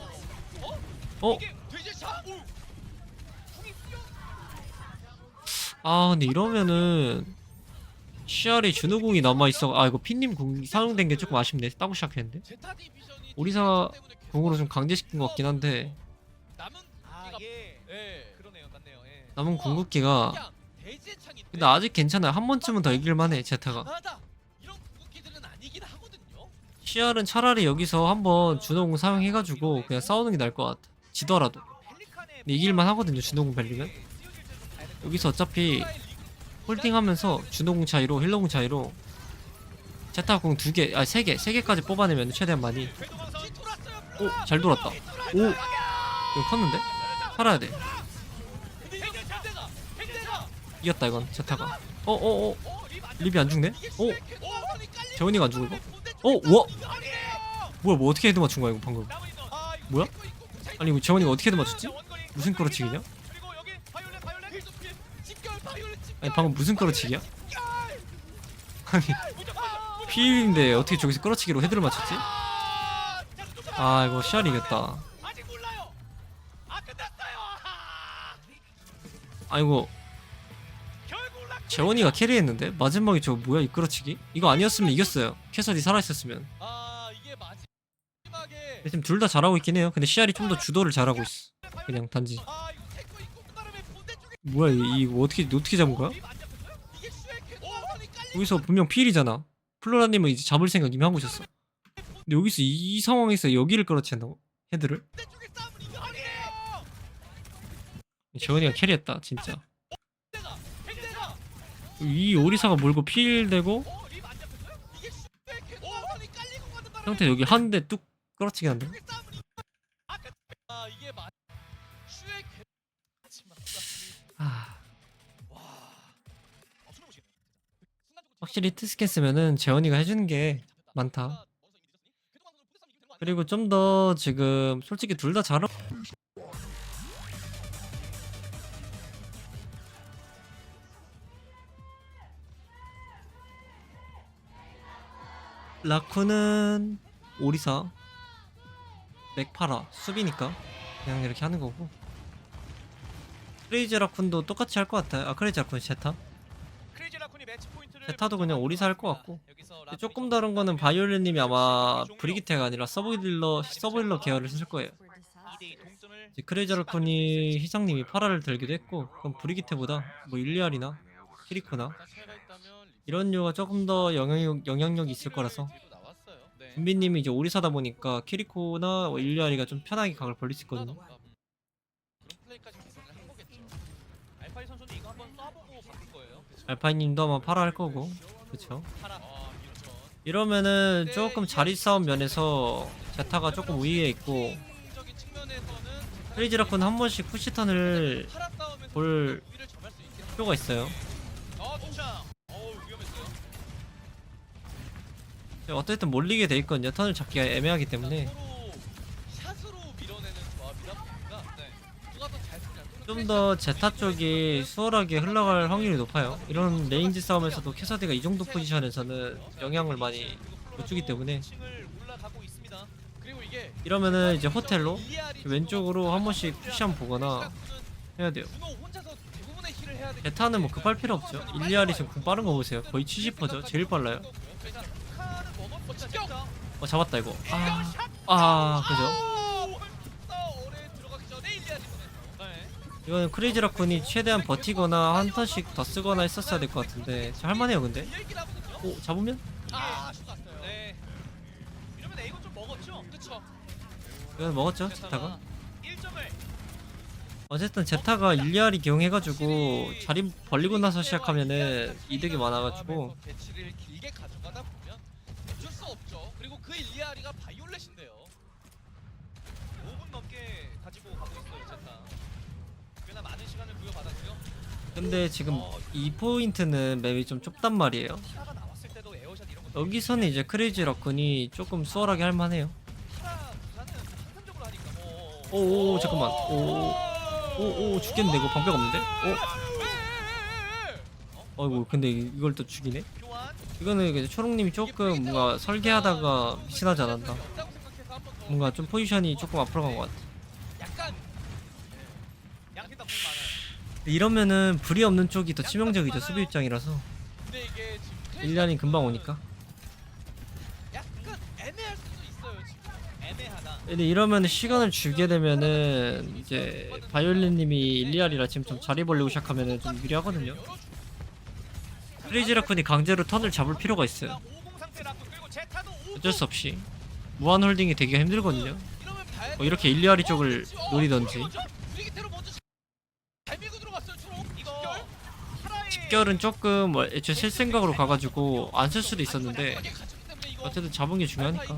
아 근데 이러면은 CR이 준호궁이 남아있어. 아 이거 핀님 궁 사용된 게 조금 아쉽네. 따고 시작했는데 오리사 궁으로 좀 강제시킨 것 같긴 한데 남은 궁극기가 근데 아직 괜찮아요. 한 번쯤은 더 이길만해 제타가. CR은 차라리 여기서 한번 준호궁 사용해가지고 그냥 싸우는 게 나을 것 같아. 지더라도 근데 이길만 하거든요. 준호궁 벨리면 여기서 어차피 홀딩하면서 준호궁 차이로 힐러궁 차이로 제타궁 2개 아 3개까지 뽑아내면 최대한 많이. 오 잘 돌았다. 오 이거 컸는데? 살아야 돼. 이겼다 이건 제타가. 립이 안 죽네? 재원이가 안 죽어 이거? 와! 뭐야 뭐 어떻게 헤드 맞춘 거야 이거 방금? 뭐야? 아니 이거 재원이가 어떻게 헤드 맞췄지? 무슨 끌어치기냐? 아니 방금 무슨 끌어치기야? 아니 피일인데 어떻게 저기서 끌어치기로 헤드를 맞췄지? 아 이거 시알이 이겼다. 아이고 재원이가 캐리했는데? 마지막에 저거 뭐야 이 끌어치기? 이거 아니었으면 이겼어요. 캐서디 살아있었으면. 근데 지금 둘 다 잘하고 있긴 해요. 근데 시알이 좀 더 주도를 잘하고 있어. 그냥 단지 뭐야 이거 어떻게 잡은 거야? 여기서 분명 필이잖아. 플로라님은 이제 잡을 생각 이미 하고 있었어. 근데 여기서 이 상황에서 여기를 끌어치한다고? 헤드를? 재원이가 캐리했다 진짜. 이 오리사가 몰고 필되고 형태 여기 한 대 뚝 끌어치기 한다. 확실히 트스캔 쓰면은 재원이가 해주는 게 많다. 그리고 좀 더 지금 솔직히 둘 다 잘하고 라쿠는 오리사 맥파라 수비니까 그냥 이렇게 하는 거고 크레이지 라쿤도 똑같이 할 것 같아요. 아 크레이지 라쿤 제타도 그냥 오리사 할 것 같고 조금 다른 거는 바이올린님이 아마 브리기테가 아니라 서브힐러 계열을 쓸 거예요. 이제 크레이지 라쿤이 희상님이 파라를 들기도 했고 그럼 브리기테보다 뭐 일리알이나 키리코나 이런 류가 조금 더 영향력이 있을 거라서 준비님이 이제 오리사다 보니까 키리코나 일리알이가 좀 편하게 각을 벌릴 수 있거든요. 알파이님도 아마 파라 할 거고 그쵸. 이러면은 조금 자리 싸움 면에서 제타가 조금 우위에 있고 크레이지 라쿤 한 번씩 푸시턴을 볼 필요가 있어요. 어쨌든 몰리게 돼 있거든요. 턴을 잡기가 애매하기 때문에 좀 더 제타 쪽이 수월하게 흘러갈 확률이 높아요. 이런 레인지 싸움에서도 캐서디가 이 정도 포지션에서는 영향을 많이 못 주기 때문에 그리고 이게 이러면은 이제 호텔로 일리알이 왼쪽으로 한 번씩 푸시 한번 보거나 해야 돼요. 준호 혼자서 대부분의 힐을 해야 되기 제타는 뭐 급할 필요 없죠. 일리알이 지금 궁 빠른 거 보세요. 거의 70%죠. 제일 빨라요. 일단 칸은 먹었었죠. 제타. 잡았다 이거. 그죠? 오래 들어가기 전에 일리알이 보냈어. 네. 이거는 크레이지 라쿤이 최대한 버티거나 한 턴씩 더 쓰거나 했었어야 될 것 같은데 잘 할만해요 근데. 얘기를 하거든요. 오 잡으면? 슛 갔어요. 네. 이러면 A건 좀 먹었죠. 그쵸. 이건 먹었죠 제타가. 1점을 어쨌든 제타가 일리알이 기용해가지고 자리 벌리고 나서 시작하면은 이득이 많아가지고 배치를 길게 가져가다 보면 어쩔 수 없죠. 그리고 그 일리아리가 바이올렛인데요. 5분 넘게 가지고 가고 있어요. 제타. 꽤나 많은 시간을 부여받았고요. 근데 지금 이 포인트는 맵이 좀 좁단 말이에요. 타라가 나왔을 때도 에어샷 이런 거 여기서는 이제 크레이지 라쿤이 조금 수월하게 할만해요. 타라 부산은 상상적으로 하니까 오오 잠깐만 오오 죽겠는데 이거 방벽 없는데? 어이구 근데 이걸 또 죽이네? 교환 이거는 이제 초롱님이 조금 뭔가 설계하다가 미친하지 않았나. 뭔가 좀 포지션이 조금 앞으로 간 것 같아. 약간 양팀 다공 많아요. 이러면은 불이 없는 쪽이 더 치명적이죠 수비 입장이라서. 근데 이게 지금 일리알이 금방 오니까. 약간 애매할 수도 있어요 지금. 애매하다. 근데 이러면 시간을 주게 되면은 이제 바이올린님이 일리알이라 지금 좀 자리 벌리고 시작하면은 좀 유리하거든요. 크레이지 라쿤이 강제로 턴을 잡을 필요가 있어요. 50 상태 라쿤 그리고 제타도 50. 어쩔 수 없이 무한 홀딩이 되기가 힘들거든요. 이러면 봐야 뭐 이렇게 일리알이 쪽을 노리던지. 브리기테로 먼저 잘 밀고 들어갔어요 초록. 이거 타라의 직결은 조금 뭐 애초에 쓸 생각으로 가가지고 안 쓸 수도 있었는데 어쨌든 잡은 게 중요하니까.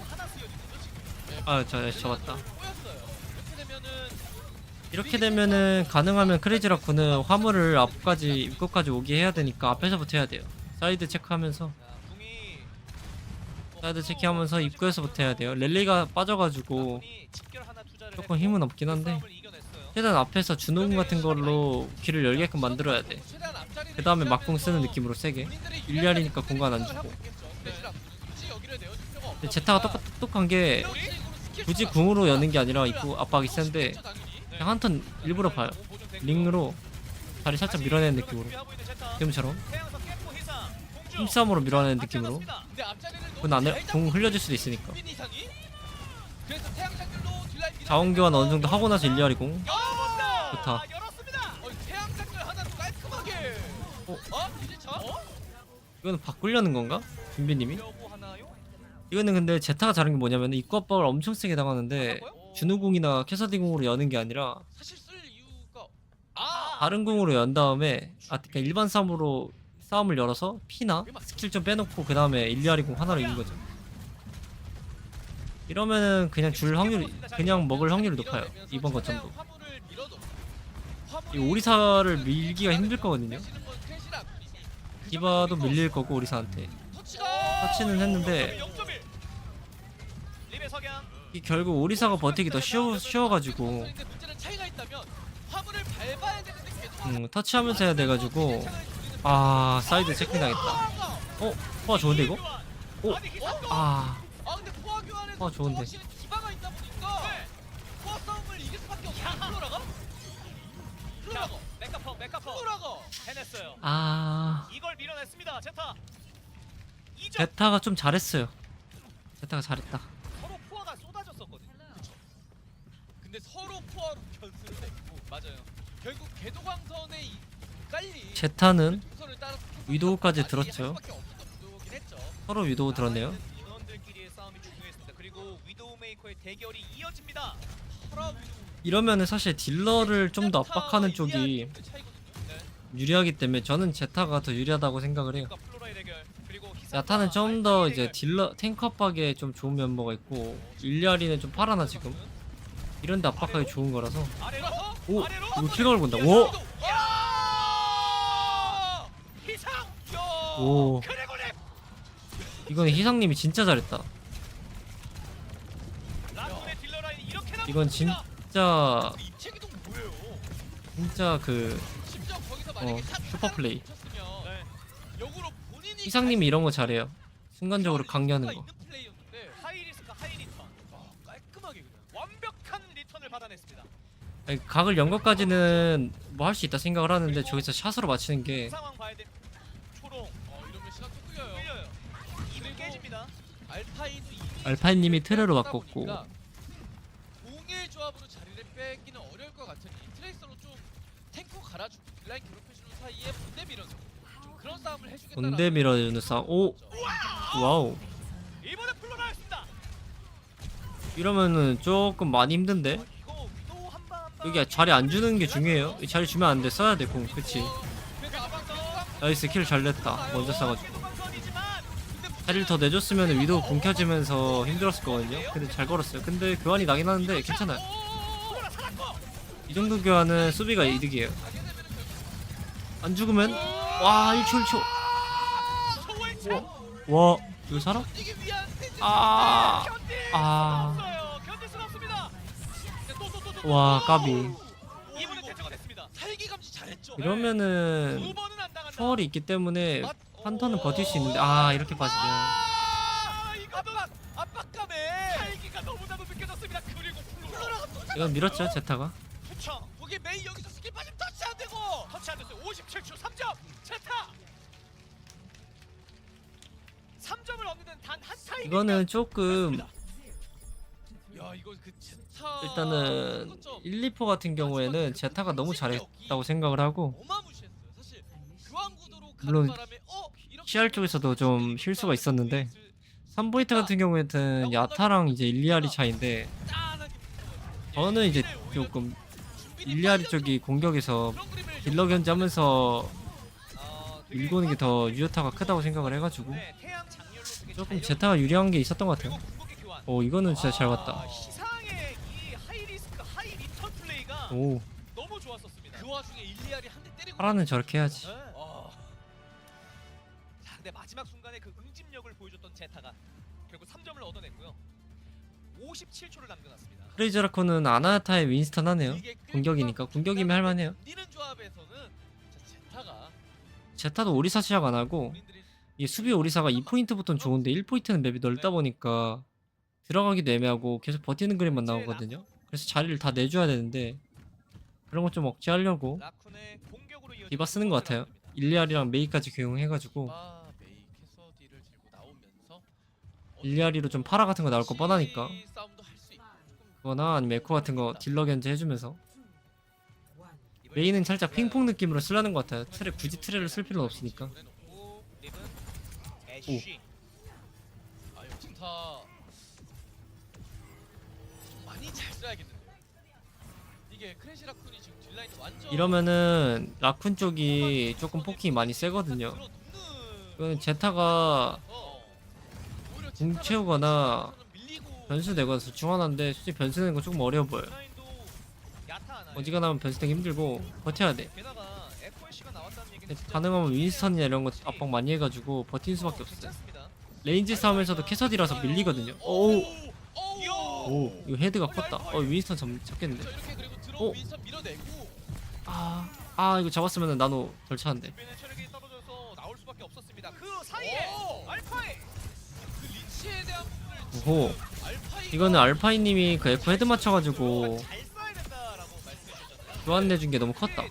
하나 쓰여지거든요 지금. 아 잡았다. 꼬였어요. 이렇게 되면은 이렇게 되면은 가능하면 크레이지 라쿤은 화물을 앞까지 입구까지 오게 해야 되니까 앞에서부터 해야 돼요. 사이드 체크하면서 자, 궁이 사이드 체크하면서 입구에서부터 해야 돼요. 랠리가 빠져가지고 라쿤이 집결 하나 투자를 조금 했고 힘은 없긴 한데 싸움을 이겨냈어요. 최대한 앞에서 준호궁 같은 걸로 길을 열게끔 만들어야 돼. 그 다음에 막궁 쓰는 느낌으로 세게. 일리알이니까 공간 안 주고. 근데 제타가 똑똑한 게 굳이 궁으로 여는 게 아니라 입구 압박이 센데 그냥 한 턴 일부러 봐요. 링으로 다리 살짝 밀어내는 느낌으로. 준비하고 있는 제타. 지금처럼 태양석 깨고 희상. 공주. 힘싸움으로 밀어내는 같이 느낌으로. 나갔습니다. 그건 안에 궁 흘려질 수도 있으니까. 그래서 태양장들로 딜라인 자원 교환 어느 정도 하고 나서 일리알이 공. 좋다. 아, 열었습니다. 태양장들 하나 더 깔끔하게. 이제 차? 이거는 바꾸려는 건가? 준비님이? 려고 하나요? 이거는 근데 제타가 잘한 게 뭐냐면 입구 압박을 엄청 세게 당하는데 준우궁이나 캐서디궁으로 여는 게 아니라 사실 쓸 이유가 다른 궁으로 연 다음에 그러니까 일반 싸움으로 싸움을 열어서 피나 스킬 좀 빼놓고 그 다음에 일리아리 궁 하나로 이긴 거죠. 이러면은 그냥 줄 확률이 그냥 먹을 확률이 높아요. 이번 것점도. 이 오리사를 밀기가 힘들 거거든요. 디바도 밀릴 거고 오리사한테 터치는 했는데 0.1. 립의 석양. 이 결국 오리사가 버티기 더 쉬워가지고 문제는 차이가 있다면 화물을 밟아야 되는데 계속 터치하면서 해야 돼가지고 아 사이드 체킹 당했다. 포화 좋은데 이거? 근데 포화 교환에서 포화 좋은데. 확실히 디바가 있다 보니까 포화 싸움을 이길 수밖에 없어. 플로라가? 메카퍼 해냈어요. 이걸 밀어냈습니다. 제타. 2점. 제타가 좀 잘했어요. 제타가 잘했다. 서로 포화가 쏟아졌었거든요. 근데 서로 포화로 변수를 냈고 맞아요. 결국 궤도광선의 이 깔리 제타는 동선을 따라서 위도우까지 많이 들었죠. 할 수밖에 없었던 구도긴 했죠. 서로 위도우 들었네요. 인원들끼리의 싸움이 중요했습니다. 그리고 위도우 메이커의 대결이 이어집니다. 파라 위도우 이러면은 사실 딜러를 좀 더 압박하는 쪽이 유리하기 때문에 저는 제타가 더 유리하다고 생각을 해요. 플로라의 대결. 그리고 희상과 야타는 좀 더 알파의 이제 대결. 딜러 탱커 압박에 좀 좋은 면모가 있고 일리아리는 좀 파라나 지금 이런데 압박하기 좋은 거라서. 아래로. 오 아래로. 이거 킬각을 본다. 오 희상. 오. 그리고 립. 이거는 희상님이 진짜 잘했다. 라쿤의 딜러 라인이 이렇게 나옵니다. 이건 진짜 입체기동 뭐예요? 진짜 그 심지어 거기서 만약에 슈퍼 플레이. 쳤으면 네. 역으로 본인이 이상님이 이런 거 잘해요. 순간적으로 가 강요하는 거. 있는 플레이였는데 하이 리스크 하이 리턴. 깔끔하게 그냥. 완벽한 리턴을 받아냈습니다. 아니, 각을 연 것까지는 뭐 할 수 있다 생각을 하는데 저기서 샷으로 맞히는 게 상황 봐야 돼. 초롱 이러면 시간 또 끌려요. 끌려요. 입을 그리고 깨집니다. 알파인도 이미 알파인님이 트레로 하다 바꿨고. 보니까 동일 조합으로 자리를 뺏기는 어려울 것 같으니 트레이서로 좀 탱커 갈아주고 딜라인 괴롭혀주는 사이에 본대 밀어서 좀 그런 싸움을 해주겠다는 본대 밀어주는 싸움. 오! 와우. 이번에 풀러나였습니다. 이러면은 조금 많이 힘든데? 이거 위도 한방 여기 자리 안 주는 게 중요해요. 이 자리 주면 안 돼. 써야 돼, 공. 그치. 그래서 아방더 나이스, 킬 잘 냈다. 먼저 싸가지고. 자리를 더 내줬으면 위도 공 켜지면서 힘들었을 거거든요. 근데 잘 걸었어요. 근데 교환이 나긴 하는데 괜찮아요. 이 정도 교환은 수비가 이득이에요. 안 죽으면 와 1초 1초. 와 이거 살아? 이게 위한 아. 견딜 수 없습니다. 와 까비. 이번에 대처가 됐습니다. 살기 감지 잘했죠. 이러면은 두 번은 안 당한다. 초월이 있기 때문에 맞- 판턴은 버틸 수 있는데 이렇게 빠지면 이거도 압박감에 살기가 너무나도 느껴졌습니다. 그리고 플로라 이건 밀었죠 제타가. 투청 거기 메이 여기서 스킬 빠지면 터치 안 되고. 터치 안 됐어요. 57초 3점. 제타 3점을 얻는 데는 단 한 타임. 이거는 조금 야 이거 그 제타 일단은 1, 2포 같은 경우에는 제타가 너무 잘했다고 생각을 하고 어마무시했어요. 사실 교환 구도로 가는 물론 바람에 이렇게 CR 쪽에서도 좀 실수가 있었는데 3포인트 같은 경우에는 야타랑 이제 일리아리 차인데 짠하게 저는 이제 조금 일리아리 쪽이 공격에서 딜러 견제하면서 밀고 오는 게 더 유효타가 크다고 생각을 해가지고 네, 태양 장렬로 되게 조금 잘 제타가 유리한 게 있었던 것 그리고 같아요. 궁극기 교환. 이거는 진짜 잘 봤다. 시상의 이 하이 리스크 하이 리턴 플레이가 오 너무 좋았었습니다. 그 와중에 일리알이 한 대 때리고 파라는 저렇게 해야지. 네. 자, 근데 마지막 순간에 그 응집력을 보여줬던 제타가 결국 3점을 얻어냈고요. 57초를 남겨놨습니다. 크레이즈라코는 아나타의 윈스턴 하네요. 이게 끌고 공격이니까 공격이면 할만해요. 뛰는 조합에서는 진짜 제타가 제타도 오리사 시작 안 하고 본인들이 이 수비 오리사가 2포인트부터는 좋은데 1포인트는 맵이 넓다 보니까 들어가기도 애매하고 계속 버티는 그림만 나오거든요. 그래서 자리를 다 내줘야 되는데 그런 거 좀 억제하려고 라쿤의 공격으로 이어지는 디바 쓰는 것 같아요. 일리아리랑 메이까지 교용해가지고 메이 캐서디를 들고 나오면서 일리아리로 좀 파라 같은 거 나올 거 뻔하니까 싸움도 할 수 있고 조금 그거나 아니면 에코 같은 거 딜러 견제 해주면서 메이는 살짝 핑퐁 느낌으로 쓰려는 것 같아요. 굳이 트레를 쓸 필요는 없으니까. 보내놓고 립은 애쉬. 아유 제타 좀 많이 잘 써야겠는데요. 이게 크래시 라쿤이 지금 딜라인이 완전 이러면은 라쿤 쪽이 조금 포킹이 많이 세거든요. 이거는 제타가 궁 채우거나 변수 내거나 중환한데 솔직히 변수 내는 거 조금 어려워 보여요. 디자인도 야타 하나예요. 어지간하면 변수 내기 힘들고 버텨야 돼. 게다가 FOC가 나왔다는 얘기는 근데 진짜 가능하면 윈스턴이나 이런 거 압박 많이 해가지고 버티는 수밖에 없어요. 괜찮습니다. 레인지 싸움에서도 캐서디라서 밀리거든요. 오 이거 헤드가 컸다. 윈스턴 잡겠는데. 이렇게 그리고 들어 오. 윈선 밀어내고 이거 잡았으면 나노 덜 차는데. 주변의 체력이 떨어져서 나올 수밖에 없었습니다. 그 사이에 알파이 그 리치에 대한 부분을 오호. 알파이 이거는 알파이님이 그 에코 헤드 맞춰가지고 잘 써야 된다라고 말씀해 주셨잖아요. 교환 내준 게 너무 컸다.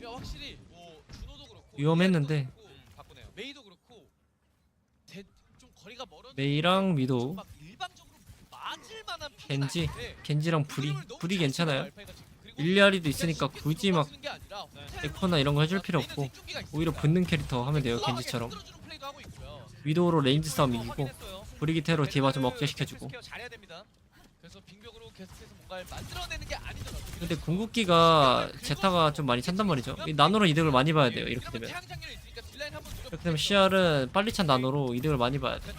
확실히 뭐 준호도 그렇고 위험했는데. 이해도 그렇고, 바꾸네요. 메이도 그렇고 좀 거리가 멀어 메이랑 미도, 막 일방적으로 맞을 만한 픽은 겐지, 아닌데 겐지랑 불이 괜찮아요. 일리아리도 있으니까 굳이 막 에코나 이런 거 해줄 필요 없고 오히려 붙는 캐릭터 하면 돼요. 겐지처럼 위도우로 레인지 싸움 이기고 브리기테로 디바 좀 억제시켜주고. 잘해야 됩니다. 그래서 빙벽으로 계속해서 뭔가를 만들어내는 게 아니더라도 근데 궁극기가 제타가 좀 많이 찬단 말이죠. 이 나노로 이득을 많이 봐야 돼요. 이렇게 되면. 이렇게 되면 CR은 빨리 찬 나노로 이득을 많이 봐야 돼.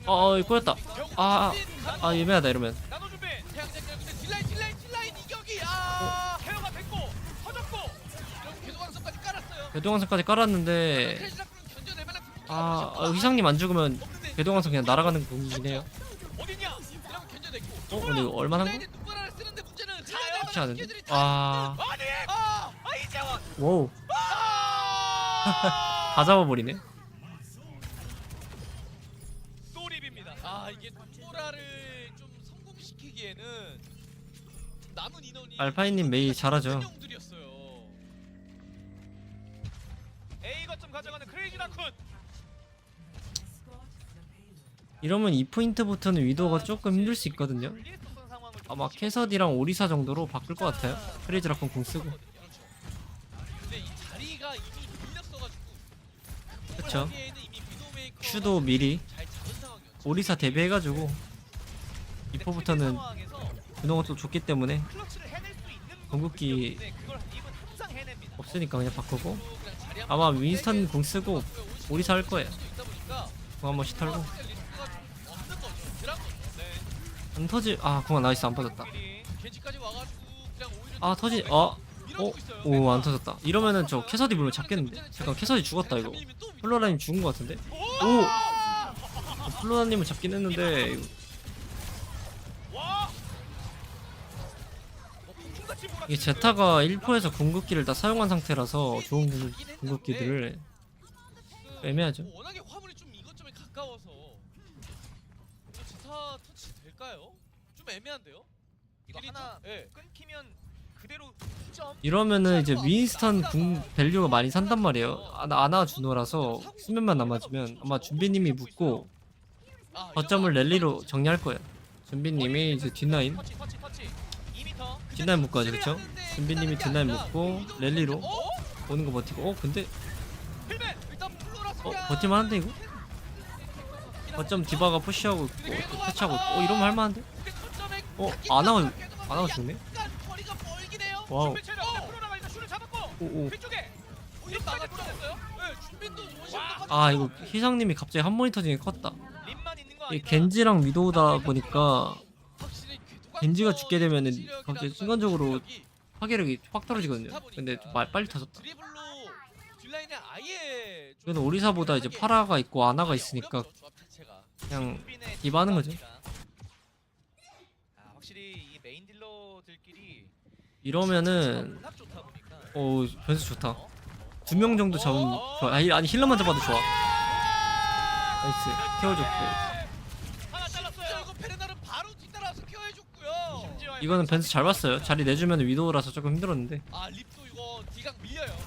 이거 꼬였다. 예매하다 이러면. 나노 준비. 태양장렬 근데 딜라인 이격이 케어가 됐고 터졌고. 이런 궤도광선까지 깔았어요. 궤도광선까지 깔았는데 크레시라크는 견뎌낼 만한 궁극기가 휘상님 안 죽으면 궤도광선 그냥 날아가는 궁이긴 해요. 어딨냐? 이러면 견뎌냈고 근데 이거 얼마나 딜라인의 눈바라를 쓰는데 문제는 쉽지 않은데? 아니. 이재원. 와우. 다 잡아버리네. 또 립입니다. 아 이게 토라를 좀 성공시키기에는 남은 인원이 알파이님 메이 잘하죠. 영들이었어요. A 거점 가져가는 크레이지 라쿤. 이러면 2포인트부터는 위도가 조금 힘들 수 있거든요. 아마 캐서디랑 오리사 정도로 바꿀 것 같아요. 크레이지 라콘 공 쓰고. 그렇죠. 근데 이 자리가 이미 밀렸어가지고 그쵸. 하기에는 이미 위도메이커가 슈도 미리 잘 잡은 상황이었죠. 오리사 대비해가지고 2포부터는 준호가 또 좋기 때문에 궁극기 없으니까 그냥 바꾸고 아마 윈스턴 공 쓰고 오리사 할 거예요. 공 한 번씩 털고 안 터지. 아 공아 나이스 안 빠졌다. 아 터지. 오 안 터졌다. 이러면은 저 캐서디 물론 잡겠는데. 잠깐 캐서디 죽었다 이거. 플로라님 죽은 것 같은데. 오. 플로라님을 잡긴 했는데 이거. 이게 제타가 1포에서 궁극기를 다 사용한 상태라서 좋은 궁극기들을 애매하죠. 워낙에 화물이 좀 이것점에 가까워서 이거 지타 터치 될까요? 좀 애매한데요? 이거 하나 끊기면 그대로 점. 이러면은 이제 윈스턴 궁 밸류가 많이 산단 말이에요. 아나 준호라서 수면만 남아지면 아마 준비님이 묻고 거점을 랠리로 정리할 거예요. 준비님이 이제 뒷라인 뒷라인 묶어야죠, 그쵸? 준비님이 뒷라인 묶고 랠리로 오는 거 버티고. 근데 버틸만 한데 이거? 거점 디바가 푸시하고 있고 또 터치하고 있고 이러면 할만한데? 아나가 죽네? 와우. 오오. 아 이거 희상님이 갑자기 한 모니터 중에 컸다. 이 겐지랑 위도우다 보니까 겐지가 죽게 되면은 갑자기 순간적으로 파괴력이 확 떨어지거든요. 근데 좀 빨리 터졌다. 이건 오리사보다 이제 파라가 있고 아나가 있으니까 그냥 디바하는 거죠. 확실히 이 메인 딜러들끼리 이러면은 변수 좋다. 2명 정도 잡으면 좋아. 아니 힐러만 잡아도 좋아. 나이스. 케어줬고. 하나 잘랐어요. 이거 페레나는 바로 뒤따라서 케어해줬고요. 이거는 변수 잘 봤어요. 자리 내주면 위도우라서 조금 힘들었는데. 아 립도 이거 디각 밀려요.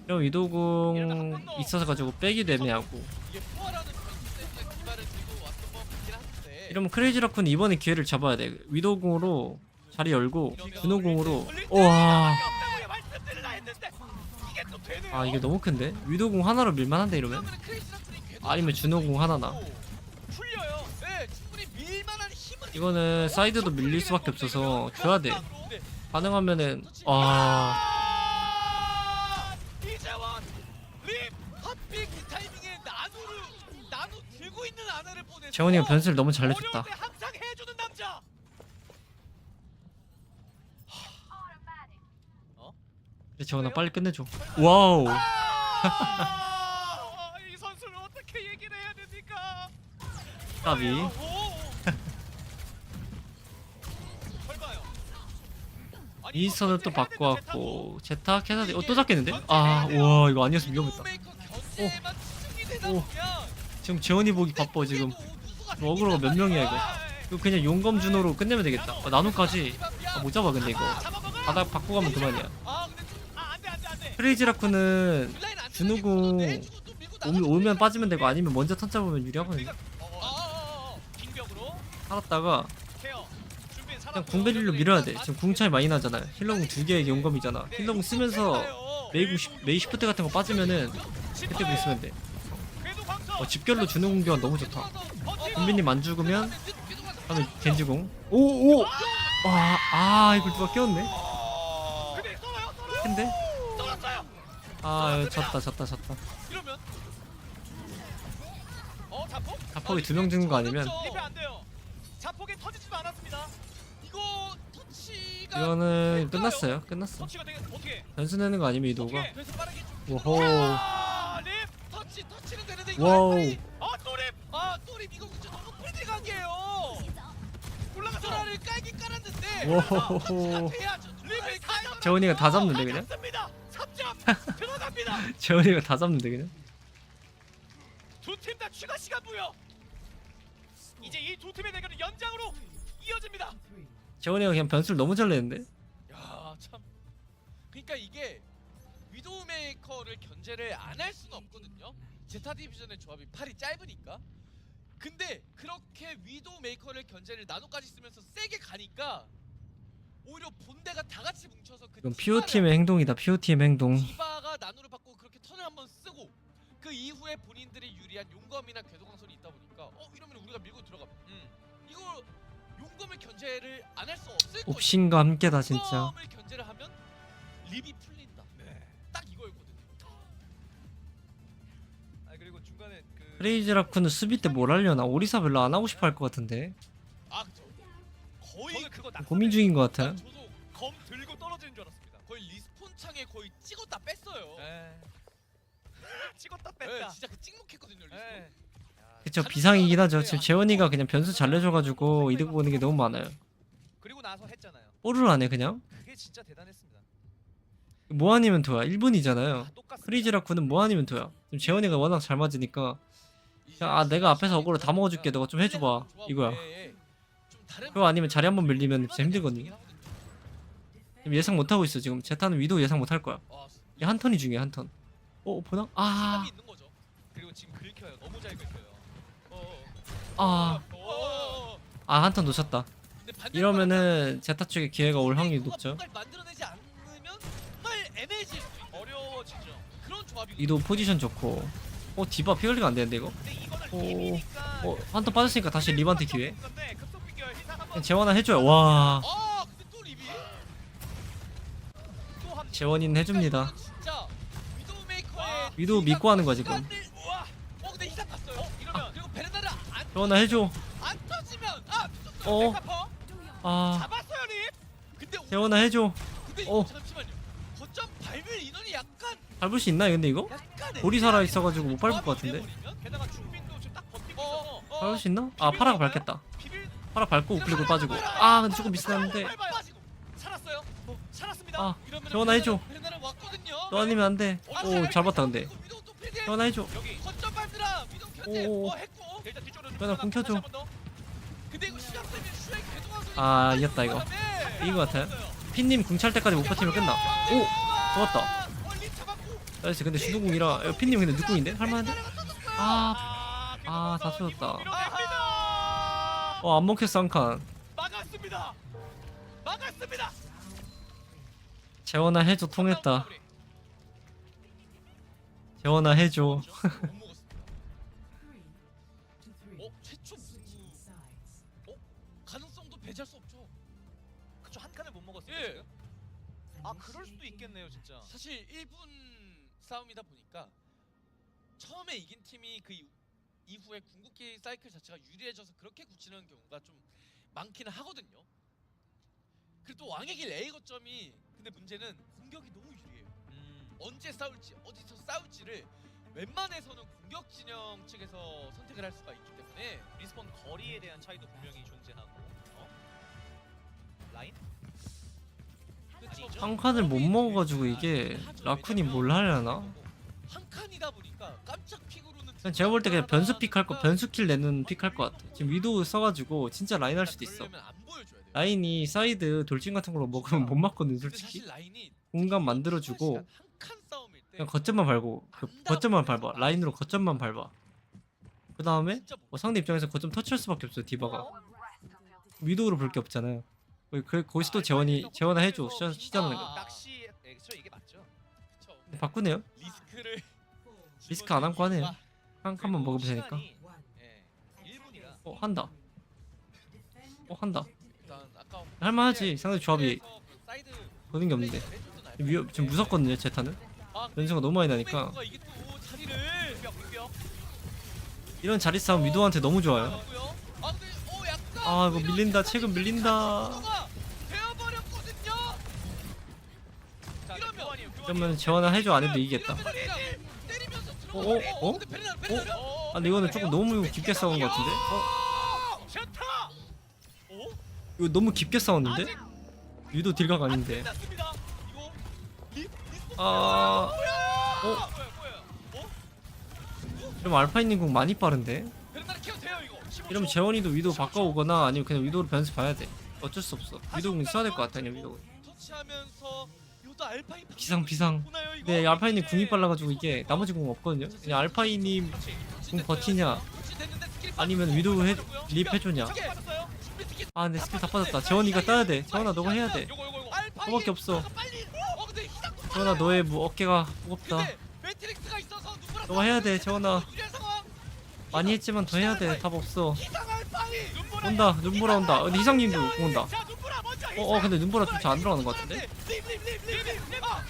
이런 위도우궁 있어서 가지고 빼기도 애매하고. 이게 포화라는 변수 때문에 기발을 들고 왔던 거 같긴 한데. 이러면 크레이지 라쿤 이번에 기회를 잡아야 돼. 위도우궁으로 자리 열고 준호궁으로. 와. 아 이게 너무 큰데? 위도우궁 하나로 밀만한데 이러면? 그러면 크리스라프리 궤도 아니면 준호궁 하나나. 풀려요. 네, 충분히 밀만한 힘은 이거는 사이드도 밀릴 수밖에 없어서 줘야 돼. 네. 가능하면은 이재원 립 하필 그 타이밍에 나노 들고 있는 아나를 보내서 재원이가 변수를 너무 잘 어려울 내줬다. 때 항상 해주는 남자. 근데 재원아 빨리 끝내줘. 와우. 이 선수를 어떻게 얘기를 해야 됩니까? 까비. 설마요. 윈스턴을 또 바꿔왔고 제타 캐서디 또 잡겠는데? 와 이거 아니었으면 위험했다. 견제만 집중이 되다 오. 보면 지금 재원이 보기 바빠 지금. 어그로가 몇 명이야 이거. 이거 그냥 용검 준호로 끝내면 되겠다. 나노까지 못 잡아 근데 이거. 바닥 바꿔 가면 그만이야. 안돼. 크레이지 라쿤은 준호궁 오면 빠지면 되고 아니면 먼저 턴 잡으면 유리하거든요. 빙벽으로 살았다가 케어. 준비는 그냥 궁 밸류로 밀어야 돼. 지금 궁 차이 많이 나잖아요. 힐러궁 2개의 용검이잖아. 힐러궁 쓰면서 메이 시프트 같은 거 빠지면은 그때 궁 쓰면 돼. 집결로 주는 공격은 너무 좋다. 준비님 안 죽으면 다음에 겐지궁. 오오. 와 이걸 누가 깨웠네. 근데 졌다. 이러면 자폭이 2명 죽는 거 아니면 리페 안 돼요. 자폭에 터지지도 않았습니다. 이거 터치가 이거는 끝났어요. 끝났어. 터치가 되게 어떻게? 변수 내는 거 아니면 이도가. 그래서 빠르게 좀 오호. 립. 터치는 되는데 이거 와우. 빨리. 또 립. 또 립 이거 진짜 너무 꿀대각이에요. 올라가서 소라를 깔긴 깔았는데 오호호호. 해야죠. 립을 재원이가 다 잡는데 그냥. 3점 들어갑니다. 재원이가 다 잡는데 그냥. 두 팀 다 추가 시간 부여. 이제 이 두 팀의 대결은 연장으로 이어집니다. 재원이가 그냥 변수를 너무 잘 내는데. 야, 참. 그러니까 이게 위도우 메이커를 견제를 안 할 수는 없거든요. 제타 디비전의 조합이 팔이 짧으니까. 근데 그렇게 위도우 메이커를 견제를 나노까지 쓰면서 세게 가니까 오히려 본대가 다 같이 뭉쳐서 그 이건 PO팀의 행동이다. PO팀의 행동. 디바가 나노를 받고 그렇게 턴을 한번 쓰고 그 이후에 본인들이 유리한 용검이나 궤도광선이 있다 보니까 이러면 우리가 밀고 들어가면 이거 용검을 견제를 안 할 수 없을 거예요. 옵신과 함께다 진짜. 용검을 견제를 하면 립이 풀린다. 네. 딱 이거였거든요. 아 그리고 중간에 그 크레이지 라쿤은 수비 때 뭘 하려나? 오리사 별로 안 하고 싶어 할 것 같은데. 아 그쵸. 거의 저는 그거 고민 중인 것 같아. 저도 검 들고 떨어지는 줄 알았습니다. 거의 리스폰 창에 거의 찍었다 뺐어요. 네. 찍었다 네, 뺐다. 진짜 그 찍먹했거든요 리스폰. 네. 그쵸, 비상이긴 하죠. 지금 재원이가 그냥 변수 잘 내줘가지고 이득 보는 게 너무 많아요. 그리고 나서 했잖아요. 볼을 안 해 그냥. 그게 진짜 대단했습니다. 뭐 아니면 도야. 1분이잖아요. 다 똑같습니다. 크레이지 라쿤은 뭐 아니면 도야. 지금 재원이가 워낙 잘 맞으니까 내가 앞에서 어그로 다 먹어줄게. 너가 좀 해줘봐. 이거야. 그거 아니면 자리 한번 밀리면 진짜 힘들거든요. 지금 예상 못하고 있어. 지금 제타는 위도 예상 못할 거야. 이 한 턴이 중요해. 한 턴. 보나? 아, 있는 거죠. 그리고 지금 긁혀요. 너무 잘 긁혀요. 아, 한 턴 놓쳤다. 이러면은 제타 쪽에 기회가 올 확률이 높죠. 만들어내지 않으면 정말 애매해질 수 있는 어려워지죠. 그런 조합이. 위도 포지션 좋고. 디바 피 관리가 안 되는데 이거. 근데 이거는 오, 립이니까 한 턴 빠졌으니까 다시 립한테 기회. 건데 급속 비결 희상 한번 재원아 해줘요. 와, 근데 또 립이. 또 한. 재원이는 해줍니다. 진짜 위도우 메이커의 위도 믿고 하는 거야 지금. 우와. 근데 희상 갔어요. 이러면 그리고 베르나를 재원아 해줘. 안 터지면 미쳤어요. 어, 백화퍼 아, 잡았어요 립. 네. 근데 재원아 해줘. 근데 어. 이거 잠시만요. 거점 밟을 인원이 약간 밟을 수 있나 근데 이거? 볼이 살아 있어가지고 못 밟을 것 같은데. 게다가 중빈도 지금 딱 버티고 어, 있어서 밟을 수 있나? 아, 파라가 밟겠다. 비빌 파라 밟고 우클릭으로 빠지고. 아, 근데 조금 미스났는데. 빠지고 살았어요. 살았습니다. 아, 이러면 재원아 해줘. 베르나를 왔거든요. 너 아니면 안 돼. 오, 잘 봤다 근데. 위도우 또 필드. 재원아 해줘. 여기 거점 밟더라. 위도우 견제. 오. 했고. 일단 뒤쪽으로 재원아 공 켜줘. 근데 이거 시작 되면 슈에 궤도가 아, 이겼다 이거. 이긴 것 같아요. 핀님 궁 찰 때까지 못 버티면 끝나. 오, 좋았다. 나이스. 근데 주도궁이라 핀님 근데 늦궁인데? 할만한데? 다 터졌다. 안 먹혔어 한 칸. 막았습니다. 막았습니다. 재원아 해줘. 통했다. 재원아 해줘. 못 먹었습니다. 최초 무승부. 가능성도 배제할 수 없죠. 그쵸 한 칸을 못 먹었어요. 예. 지금? 아 그럴 수도 있겠네요 진짜. 사실 1분 싸움이다 보니까 처음에 이긴 팀이 그 이후에 궁극기 사이클 자체가 유리해져서 그렇게 굳히는 경우가 좀 많기는 하거든요. 그리고 또 왕의 길 A 거점이 근데 문제는 공격이 너무 유리해요. 언제 싸울지 어디서 싸울지를 웬만해서는 공격 진영 측에서 선택을 할 수가 있기 때문에 리스폰 거리에 대한 차이도 분명히 존재하고. 라인? 그렇죠. 한 칸을 못 먹어가지고 이게 라쿤이 뭘 하려나? 한 칸이다 보니까 깜짝 픽으로는 그냥 제가 볼 때 그냥 변수 픽할 거, 변수 킬 내는 픽할 것 같아. 지금 위도우 써가지고 진짜 라인 할 수도 있어. 그러려면 안 보여줘야 돼요. 라인이 사이드 돌진 같은 걸로 먹으면 못 맞거든 근데 솔직히. 사실 라인이 공간 만들어주고 한칸 싸움일 때 그냥 거점만 밟고 거점만 밟아. 라인으로 거점만 밟아. 그 다음에 진짜 못 상대 입장에서 거점 터치할 수밖에 없어요 디바가. 위도우로 볼 게 없잖아요. 거기서 또 재원아 해줘. 시작하는 거. 낚시에서 이게 맞죠? 그쵸. 바꾸네요. 리스크를 리스크 안 안고 하네요. 한 칸만 먹으면 되니까. 시간이, 1분이라. 한다. 한다. 일단 아까 할만하지. 상대 조합이 사이드 보는 게 없는데. 지금 무섭거든요 제타는. 변수가 너무 많이 나니까. 이게 또 자리를 뼈. 이런 자리 싸움 위도우한테 너무 좋아요. 아 근데 약간 이거 밀린다. 최근 밀린다. 되어버렸거든요. 그러면 재원아 해줘. 안 해도 이기겠다. 때리면서 어? 근데 베르나. 근데 이거는 조금 너무 깊게 싸운 것 같은데? 셔타. 이거 너무 깊게 싸웠는데? 유도 딜각 아닌데. 끝났습니다. 이거 아, 뭐야 뭐야? 어? 이러면 알파이님 궁 많이 빠른데? 베르나르 키워 돼요 이거. 15초. 이러면 재원이도 위도 바꿔오거나 아니면 그냥 위도로 변수 봐야 돼. 어쩔 수 없어. 위도 궁 써야 될 것 같아. 아니면 위도 궁. 터치하면서 요도 알파인 비상. 보나요, 이거? 근데 알파이님 궁이 빨라가지고 이게 나머지 궁 없거든요. 그냥 알파이님 그렇지. 궁 버티냐 아니면 위도 립 해주냐. 저기 빠졌어요. 아 근데 스킬 다 빠졌다. 재원이가 따야 돼. 재원아 너가 해야 돼. 요거. 그거밖에 없어. 빨리. 근데 희망 재원아 너의 뭐 어깨가 무겁다. 근데 매트릭스가 있어서 누구랑 너가 해야 돼. 재원아 유리한 상황. 많이 했지만 더 해야 돼. 답 없어. 희상 알파인. 온다. 눈보라 온다. 근데 희상님도 공 온다. 자, 눈보라 먼저. 근데 눈보라 좀 잘 안 들어가는 것 같은데? 립.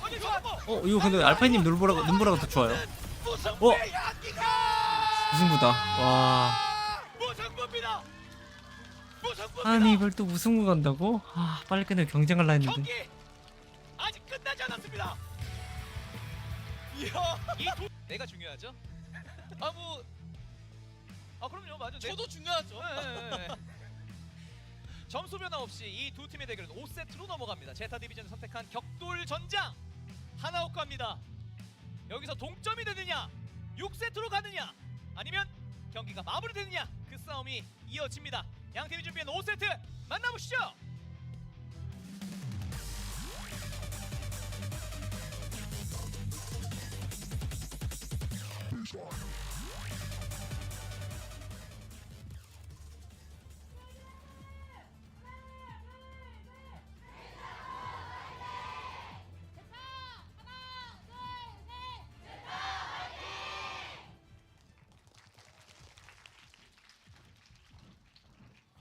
어디 좋아. 이거 근데 알파이님 눈보라가 더 좋아요. 무슨 어? 양기가. 무승부다. 와. 무승부입니다. 무승부입니다. 아니 이걸 또 무승부 간다고? 아 빨리 끝내 경쟁할라 했는데. 경기 아직 끝나지 않았습니다. 이야, 내가 중요하죠? 뭐 그럼요, 맞아. 저도 중요하죠. 점수 변화 없이 이 두 팀의 대결은 5세트로 넘어갑니다. 제타 디비전을 선택한 격돌 전장 하나오카입니다. 여기서 동점이 되느냐, 6세트로 가느냐, 아니면 경기가 마무리되느냐, 그 싸움이 이어집니다. 양 팀이 준비한 5세트 만나보시죠.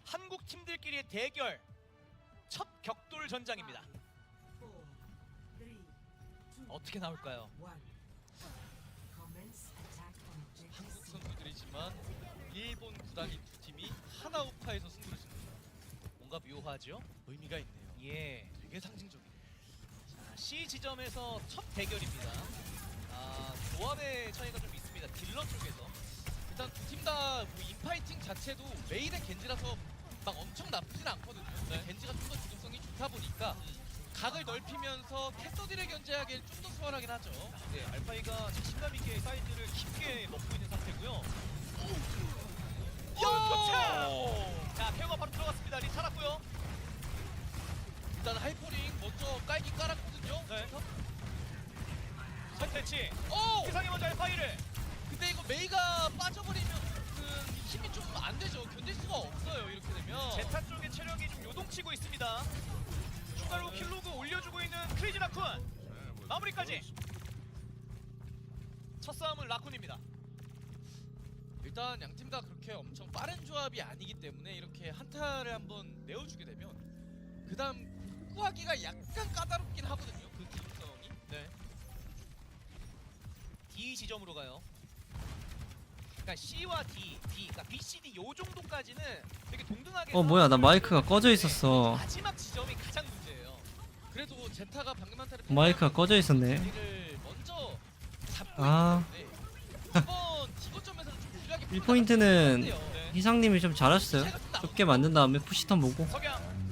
한국 팀들끼리의 대결 첫 격돌 전장입니다. 어떻게 나올까요? 한국 선수들이지만 일본 구단이 두 팀이 하나오파에서 승부를 짓는 뭔가 묘하죠? 의미가 있네요. 예. 되게 상징적이에요. 자, C 지점에서 첫 대결입니다. 조합의 차이가 좀 있습니다. 딜러 쪽에서. 일단 두 팀 다 뭐 인파이팅 자체도 메인의 겐지라서 막 엄청 나쁘진 않거든요. 네. 겐지가 좀 더 주도성이 좋다 보니까 각을 넓히면서 캐서디를 견제하기엔 좀 더 수월하긴 하죠. 네, 알파이가 자신감 있게 사이드를 깊게 먹고 있는 상태고요. 야! 자, 케어가 바로 들어갔습니다. 리 살았고요. 일단 하이퍼링 먼저 깔긴 깔았거든요. 네. 선택치. 오! 기상이 먼저 알파이를. 근데 이거 메이가 빠져버리면 그 힘이 좀 안 되죠. 견딜 수가 없어요. 이렇게 되면. 제타 쪽의 체력이 좀 요동치고 있습니다. 추가로 킬로그 올려주고 있는 크레이지 라쿤. 마무리까지. 첫 싸움은 라쿤입니다. 일단 양 팀 다 그렇게 엄청 빠른 조합이 아니기 때문에 이렇게 한타를 한번 내어주게 되면 그 다음 구하기가 약간 까다롭긴 하거든요. 그 기능성이. 네. D 지점으로 가요. 그러니까 C와 D, 그러니까 B, C, D 요 정도까지는 되게 동등하게. 뭐야 나 마이크가 꺼져 있었어. 마지막 지점이 가장 문제예요. 그래도 제타가 방금 한타를 마이크가 꺼져 있었네. 자리를 먼저 잡고 아. 있는데 이번 디거점에서는 좀 유리하게 1포인트는 네. 희상님이 좀 잘하셨어요. 좁게 만든 다음에 푸시턴 보고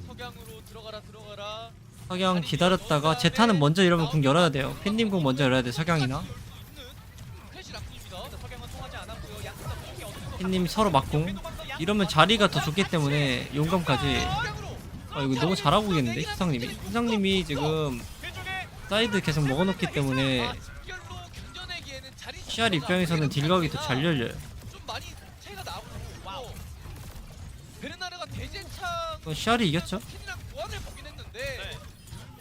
석양으로 들어가라. 석양 기다렸다가 제타는 먼저 이러면 궁 열어야 돼요. 팬님 궁 먼저 열어야 돼. 석양이나 크래시 라쿤입니다. 석양은 통하지 않았고요. 양팀 다 포기 어느 정도 팬님 서로 막궁 이러면 자리가 더 좋기 때문에 용감까지. 이거 너무 잘하고 있는데 희상님이. 희상님이 지금 뒤쪽에 사이드 계속 먹어놓기 때문에 집결로 견뎌내기에는 자리 CR 입장에서는 딜각이 더 잘 열려요. 좀 많이 차이가 나고 와우. 베르나르가 대제창 이건 CR이 이겼죠. 킨이랑 교환을 보긴 했는데 네.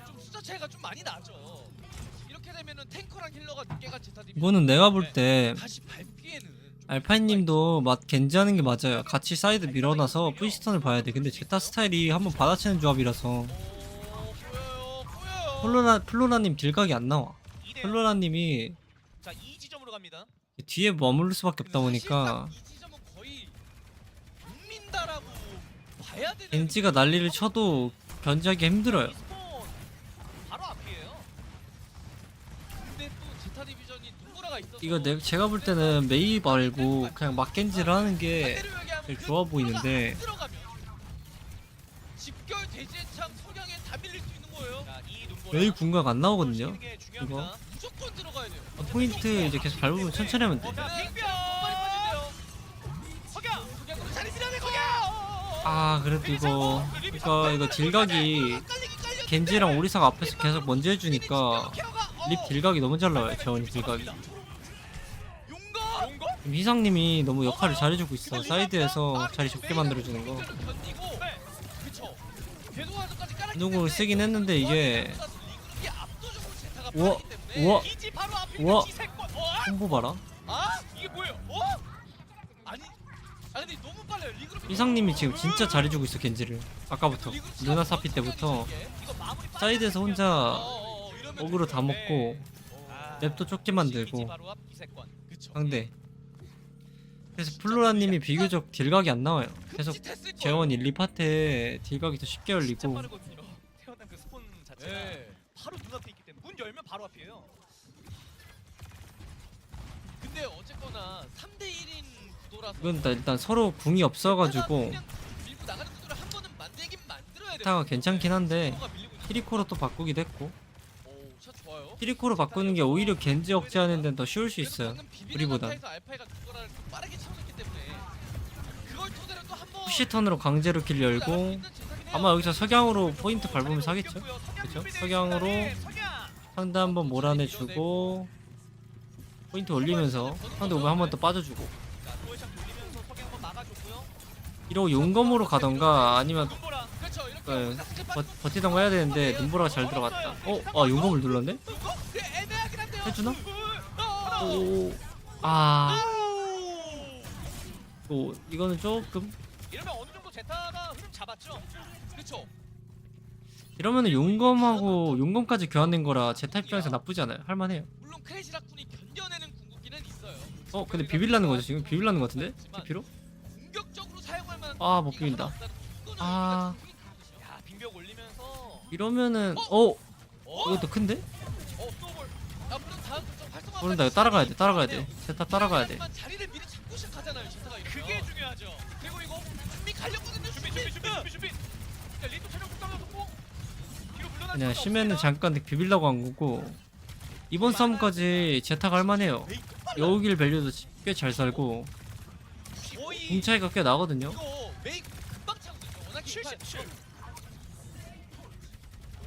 좀 숫자 차이가 좀 많이 나죠. 이렇게 되면은 탱커랑 힐러가 늦게가 제타 디비 이거는 내가 볼 때 다시 밟기에는 좀 알파이님도 겐지하는 게 맞아요. 같이 사이드 밀어놔서 푸시턴을 봐야 돼. 근데 제타 스타일이 한번 받아치는 조합이라서 보여요. 플로라님 딜각이 안 나와. 2대0. 플로라님이 자, E 지점으로 갑니다. 뒤에 머무를 수밖에 없다 보니까 사실상 이 지점은 거의 국민다라고 봐야 되는 겐지가 난리를 쳐도 견제하기 힘들어요. 스폰 바로 앞이에요. 근데 또 제타 디비전이 눈보라가 있어서 이거 제가 볼 때는 메이 말고 그냥 막겐지를 하는 게 반대로 얘기하면 제일 그 좋아 보이는데 눈보라가 안 들어가면 집결 대제창 겐지랑 석양에 다 밀릴 수 있는 거예요. 자, 이 눈보라. 메이 궁각 안 나오거든요. 쉬는 게 중요합니다. 무조건 들어가야 돼요. 포인트 이제 계속 밟으면 천천히 하면 돼. 자, 빅병 빨리 빠진대요. 석양. 석양으로 자리 지나네 석양. 아 그래도 이거 딜각이 겐지랑 오리사가 앞에서 계속 먼저 해주니까 립 딜각이 너무 잘 나와요. 재원이 딜각이. 용거. 용거? 지금 희상님이 너무 역할을 잘해주고 있어. 사이드에서 자리 좁게 만들어주는 거. 누구 쓰긴 했는데 이게 우와 우와 기지 바로 앞에 우와. 있는 지세권. 콤보 봐라. 아, 이게 뭐예요? 아니 근데 너무 빨라요. 리그룹 희상님이 지금 진짜 잘해주고 있어 겐지를. 아까부터 누나 사피 때부터 이거 마무리 빨리 사이드에서 혼자 어그로 다 먹고 아, 랩도 좁게 기지 만들고 바로 앞 이세권. 그쵸. 상대. 그래서 플로라님이 비교적 딜각이 안 나와요. 계속 재원 1, 2파트에 딜각이 더 쉽게 진짜 열리고 빠르거든요. 태어난 그 스폰 자체가 네. 바로 눈앞에 있기 때문에 문 열면 바로 앞이에요. 근데 어쨌거나 3대 1인 구도라서 이건 일단 서로 궁이 없어가지고 그냥 밀고 나가는 구도를 한 번은 만들긴 만들어야 돼요. 타가 괜찮긴 한데 서로가 밀리고 있어요. 키리코로 또 바꾸기도 했고 오, 샷 좋아요. 키리코로 바꾸는 게 오히려 겐지 억제하는 데는 더 쉬울 수 그래도 있어요. 방금 비비는 우리보단. 상태에서 알파이가 그거를 좀 빠르게 채워줬기 때문에 그걸 토대로 또 한번 푸시 턴으로 강제로 킬 열고 아마 여기서 석양으로 포인트 밟으면서 하겠죠? 그죠? 석양으로 상대 한번 몰아내주고 포인트 올리면서 상대 오면 한 번 더 빠져주고 자, 도어샷 돌리면서 석양 한번 막아줬고요. 이러고 용검으로 가던가 아니면 눈보라. 그렇죠. 이렇게 네, 오면서 스킬 빠지고 버티던가 해야 되는데 눈보라가 잘 들어갔다. 아 용검을 눌렀네? 이거 그 애매하긴 한데요. 해주나? 어. 오, 아, 또 이거는 조금 이러면 어느 정도 제타가 흐름 잡았죠? 그렇죠. 이러면은 용검까지 교환된 거라 제타 입장에서 나쁘지 않아요. 할만해요. 물론 크레이지 라쿤이 견뎌내는 궁극기는 있어요. 근데 비빌라는 거죠 지금? 비빌라는 거 같은데? TP로? 공격적으로 사용할 만한 아, 못 궁극기가 비빈다. 하나 없다는 이거는 아. 우리가 충분히 가능하죠. 야, 빙벽 올리면서 이러면은 어? 이것도 큰데? 스노볼. 아, 물론 다음 좀 활성화. 모른다. 이거 따라가야 돼. 제타 따라가야 돼. 자리를 미리 잡고 시작하잖아요. 제타가 이러면. 그게 중요하죠. 그리고 이거 준비 가려거든요. 준비. 자, 리토 체력 국방을 놓고 뒤로 물러날 그냥 수밖에 심해는 없습니다. 잠깐 비빌라고 한 거고 이번 싸움까지 제타가 할만해요. 여우길 밸류도 꽤 잘 살고 거의 궁 차이가 꽤 나거든요. 이거 메이 금방 차거든요. 워낙에 77.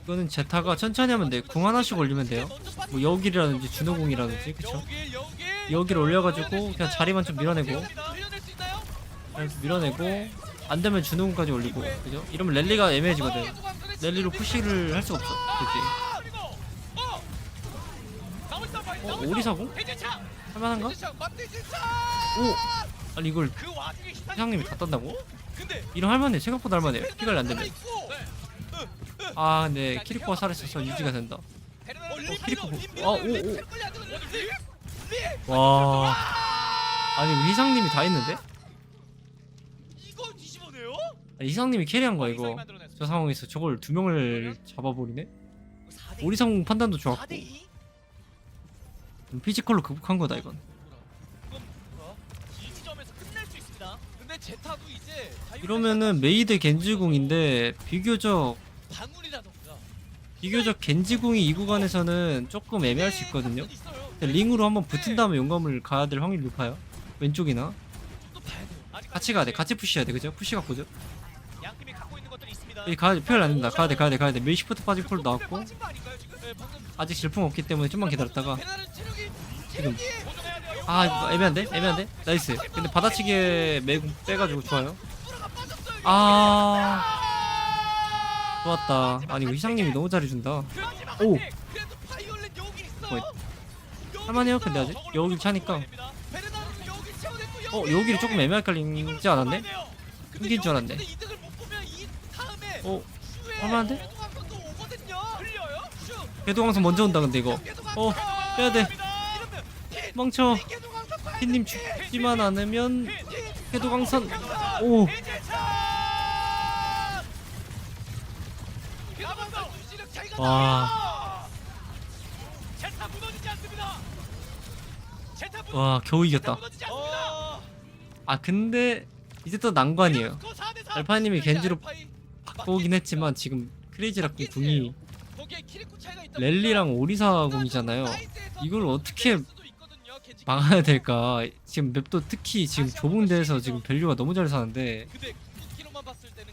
이거는 제타가 천천히 하면 돼. 궁 하나씩 올리면 돼요. 뭐 여우길이라든지 준호궁이라든지 그쵸? 여우길 올려가지고 그냥 자리만 좀 밀어내고 흘려낼 수 있나요? 밀어내고 안 되면 준호궁까지 올리고 그죠? 이러면 랠리가 애매해지거든. 랠리로 푸시를 할 수가 없어. 그치? 그리고 나머지 싸움 봐야지. 오리사궁? 해제차. 할만한가? 오! 아니 이걸 그 와중에 희상이 회장님이 다 딴다고? 근데 이런 할만해. 생각보다 할만해. 피 관리 안 되면. 있고. 아 근데 키리코가 살아있어서 유지가 된다. 키리코 와 아니 우리 희상님이 다 했는데? 이걸 뒤집어내요? 아니, 희상님이 캐리한 거야 이거. 저 상황에서 저걸 두 명을 잡아버리네? 오리상 판단도 좋았고 4대2? 피지컬로 극복한 거다 이건. 이 지점에서 끝낼 수 있습니다. 근데 제타도 이제 이러면은 메이드 겐지궁인데 비교적 겐지궁이 이 구간에서는 조금 애매할 수 있거든요. 근데 링으로 한번 붙은 다음에 용감을 가야 될 확률이 높아요. 왼쪽이나 같이 가야 돼. 같이 푸시해야 돼. 그죠? 푸시 갖고죠. 양 팀이 갖고 있는 것들이 있습니다. 여기 가야 돼. 표현 안 된다. 가야 돼. 메이시프트 빠진 콜 나왔고 아직 질풍 없기 때문에 좀만 기다렸다가 지금 아 이거 애매한데? 나이스. 근데 받아치기에 매궁 빼가지고 좋아요. 아 좋았다. 아니 이거 희상님이 너무 잘해준다. 오! 할만해요. 근데 아직 여우길 차니까 여우길이 조금 애매하게 깔리지 않았네? 끊긴 줄 알았네. 할만한데? 궤도광선 먼저 온다 근데 이거 빼야돼. 멍쳐. hit님 죽지만 않으면 궤도광선. 오 와. 제타 무너지지 않습니다. 제타 와 겨우 이겼다. 무너지지 않습니다. 아 근데 이제 또 난관이에요. 알파님이 겐지로 바꾸긴 했지만 지금 크레이지 라쿤 궁이 거기에 키리코 차이가 있다 랠리랑 오리사 궁이잖아요. 이걸 어떻게 막아야 될까? 지금 맵도 특히 지금 좁은 데에서 지금 밸류가 너무 잘 사는데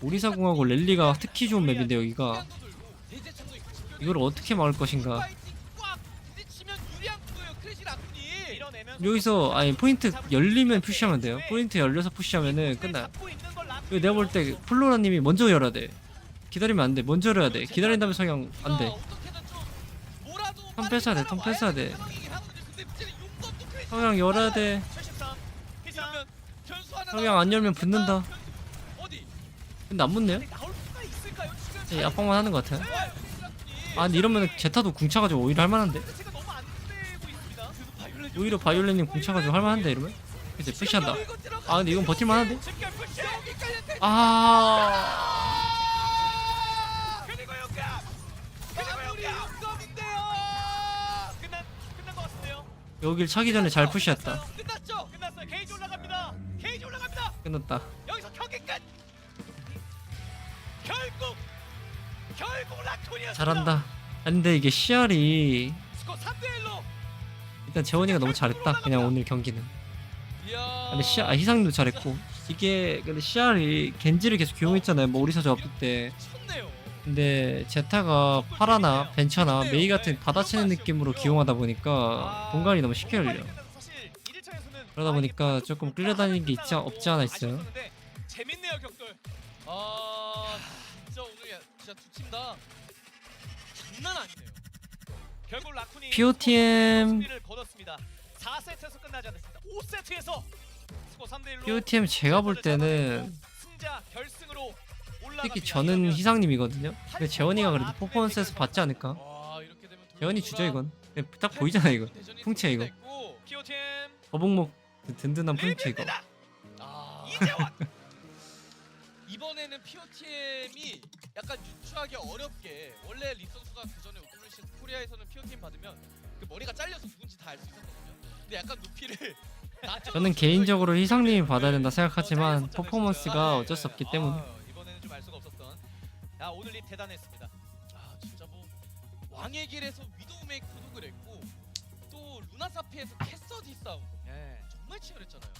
오리사 궁하고 랠리가 특히 좋은 맵인데 여기가 이걸 어떻게 막을 것인가? 여기서 아니 포인트 열리면 푸시하면 돼요. 포인트 열려서 푸시하면은 끝나. 이거 내가 볼 때 플로라님이 먼저 열어야 돼. 기다리면 안 돼. 먼저 열어야 돼. 기다린 다음에 성향 안 돼. 턴 뺏어야 돼. 턴 뺏어야 돼. 성향 열어야 돼. 성향 안 열면 붙는다. 근데 안 붙네요? 네, 압박만 하는 것 같아요. 아 근데 이러면 제타도 궁 차가지고 오히려 할만한데? 오히려 바이올렛님 궁 차가지고 할만한데 이러면? 이제 푸시한다. 아 근데 이건 버틸만한데? 아 그리고 용감인데요. 끝난 것 같은데요. 여길 차기 전에 잘 푸시했다. 끝났죠? 끝났어요. 게이지 올라갑니다. 게이지 올라갑니다. 끝났다. 여기서 경기 끝. 결국 라쿤이었습니다. 잘한다. 근데 이게 CR이 스코어 3대 1로. 일단 재원이가 너무 잘했다. 그냥 오늘 경기는. 이야. 근데 희상님도 잘했고 이게 근데 CR이 겐지를 계속 기용했잖아요. 뭐 오리사 조합 때. 쳤네요. 근데 제타가 파라나 벤처나 메이 같은 받아치는 느낌으로 기용하다 보니까 공간이 너무 쉽게 열려. 그러다 보니까 조금 끌려다니는 게 있지 없지 않아 있어요. 재밌네요 격돌. 아 진짜 오늘 진짜 두 팀 다 장난 아니네요. 결국 라쿤이 POTM. 승리를 거뒀습니다. 4세트에서 끝나지 않았습니다. 5세트에서 스코어 3대 1로 POTM 제가 볼 때는 승자 결승으로 올라갑니다. 특히 저는 희상님이거든요. 근데 재원이가 그래도 퍼포먼스에서 받지 않을까? 와 이렇게 되면 재원이 주죠 이건. 그냥 딱 보이잖아 이거. 풍채 이거. POTM 거북목 든든한 풍채 이거. 아 이재원. 이번에는 POTM이 약간 유추하기 어렵게 원래 리 선수가 그 전에 오토리시 코리아에서는 POTM 받으면 그 머리가 잘려서 누군지 다 알 수 있었거든요. 근데 약간 높이를 저는 개인적으로 희상님이 받아야 된다 생각하지만 퍼포먼스가 어쩔 수 없기 때문에. 이번에는 좀 알 수가 없었던. 야 오늘 립 대단했습니다. 아 진짜 뭐 왕의 길에서 위도우 메이커도 그랬고 또 루나사피에서 캐서디 싸움 예. 정말 치열했잖아요.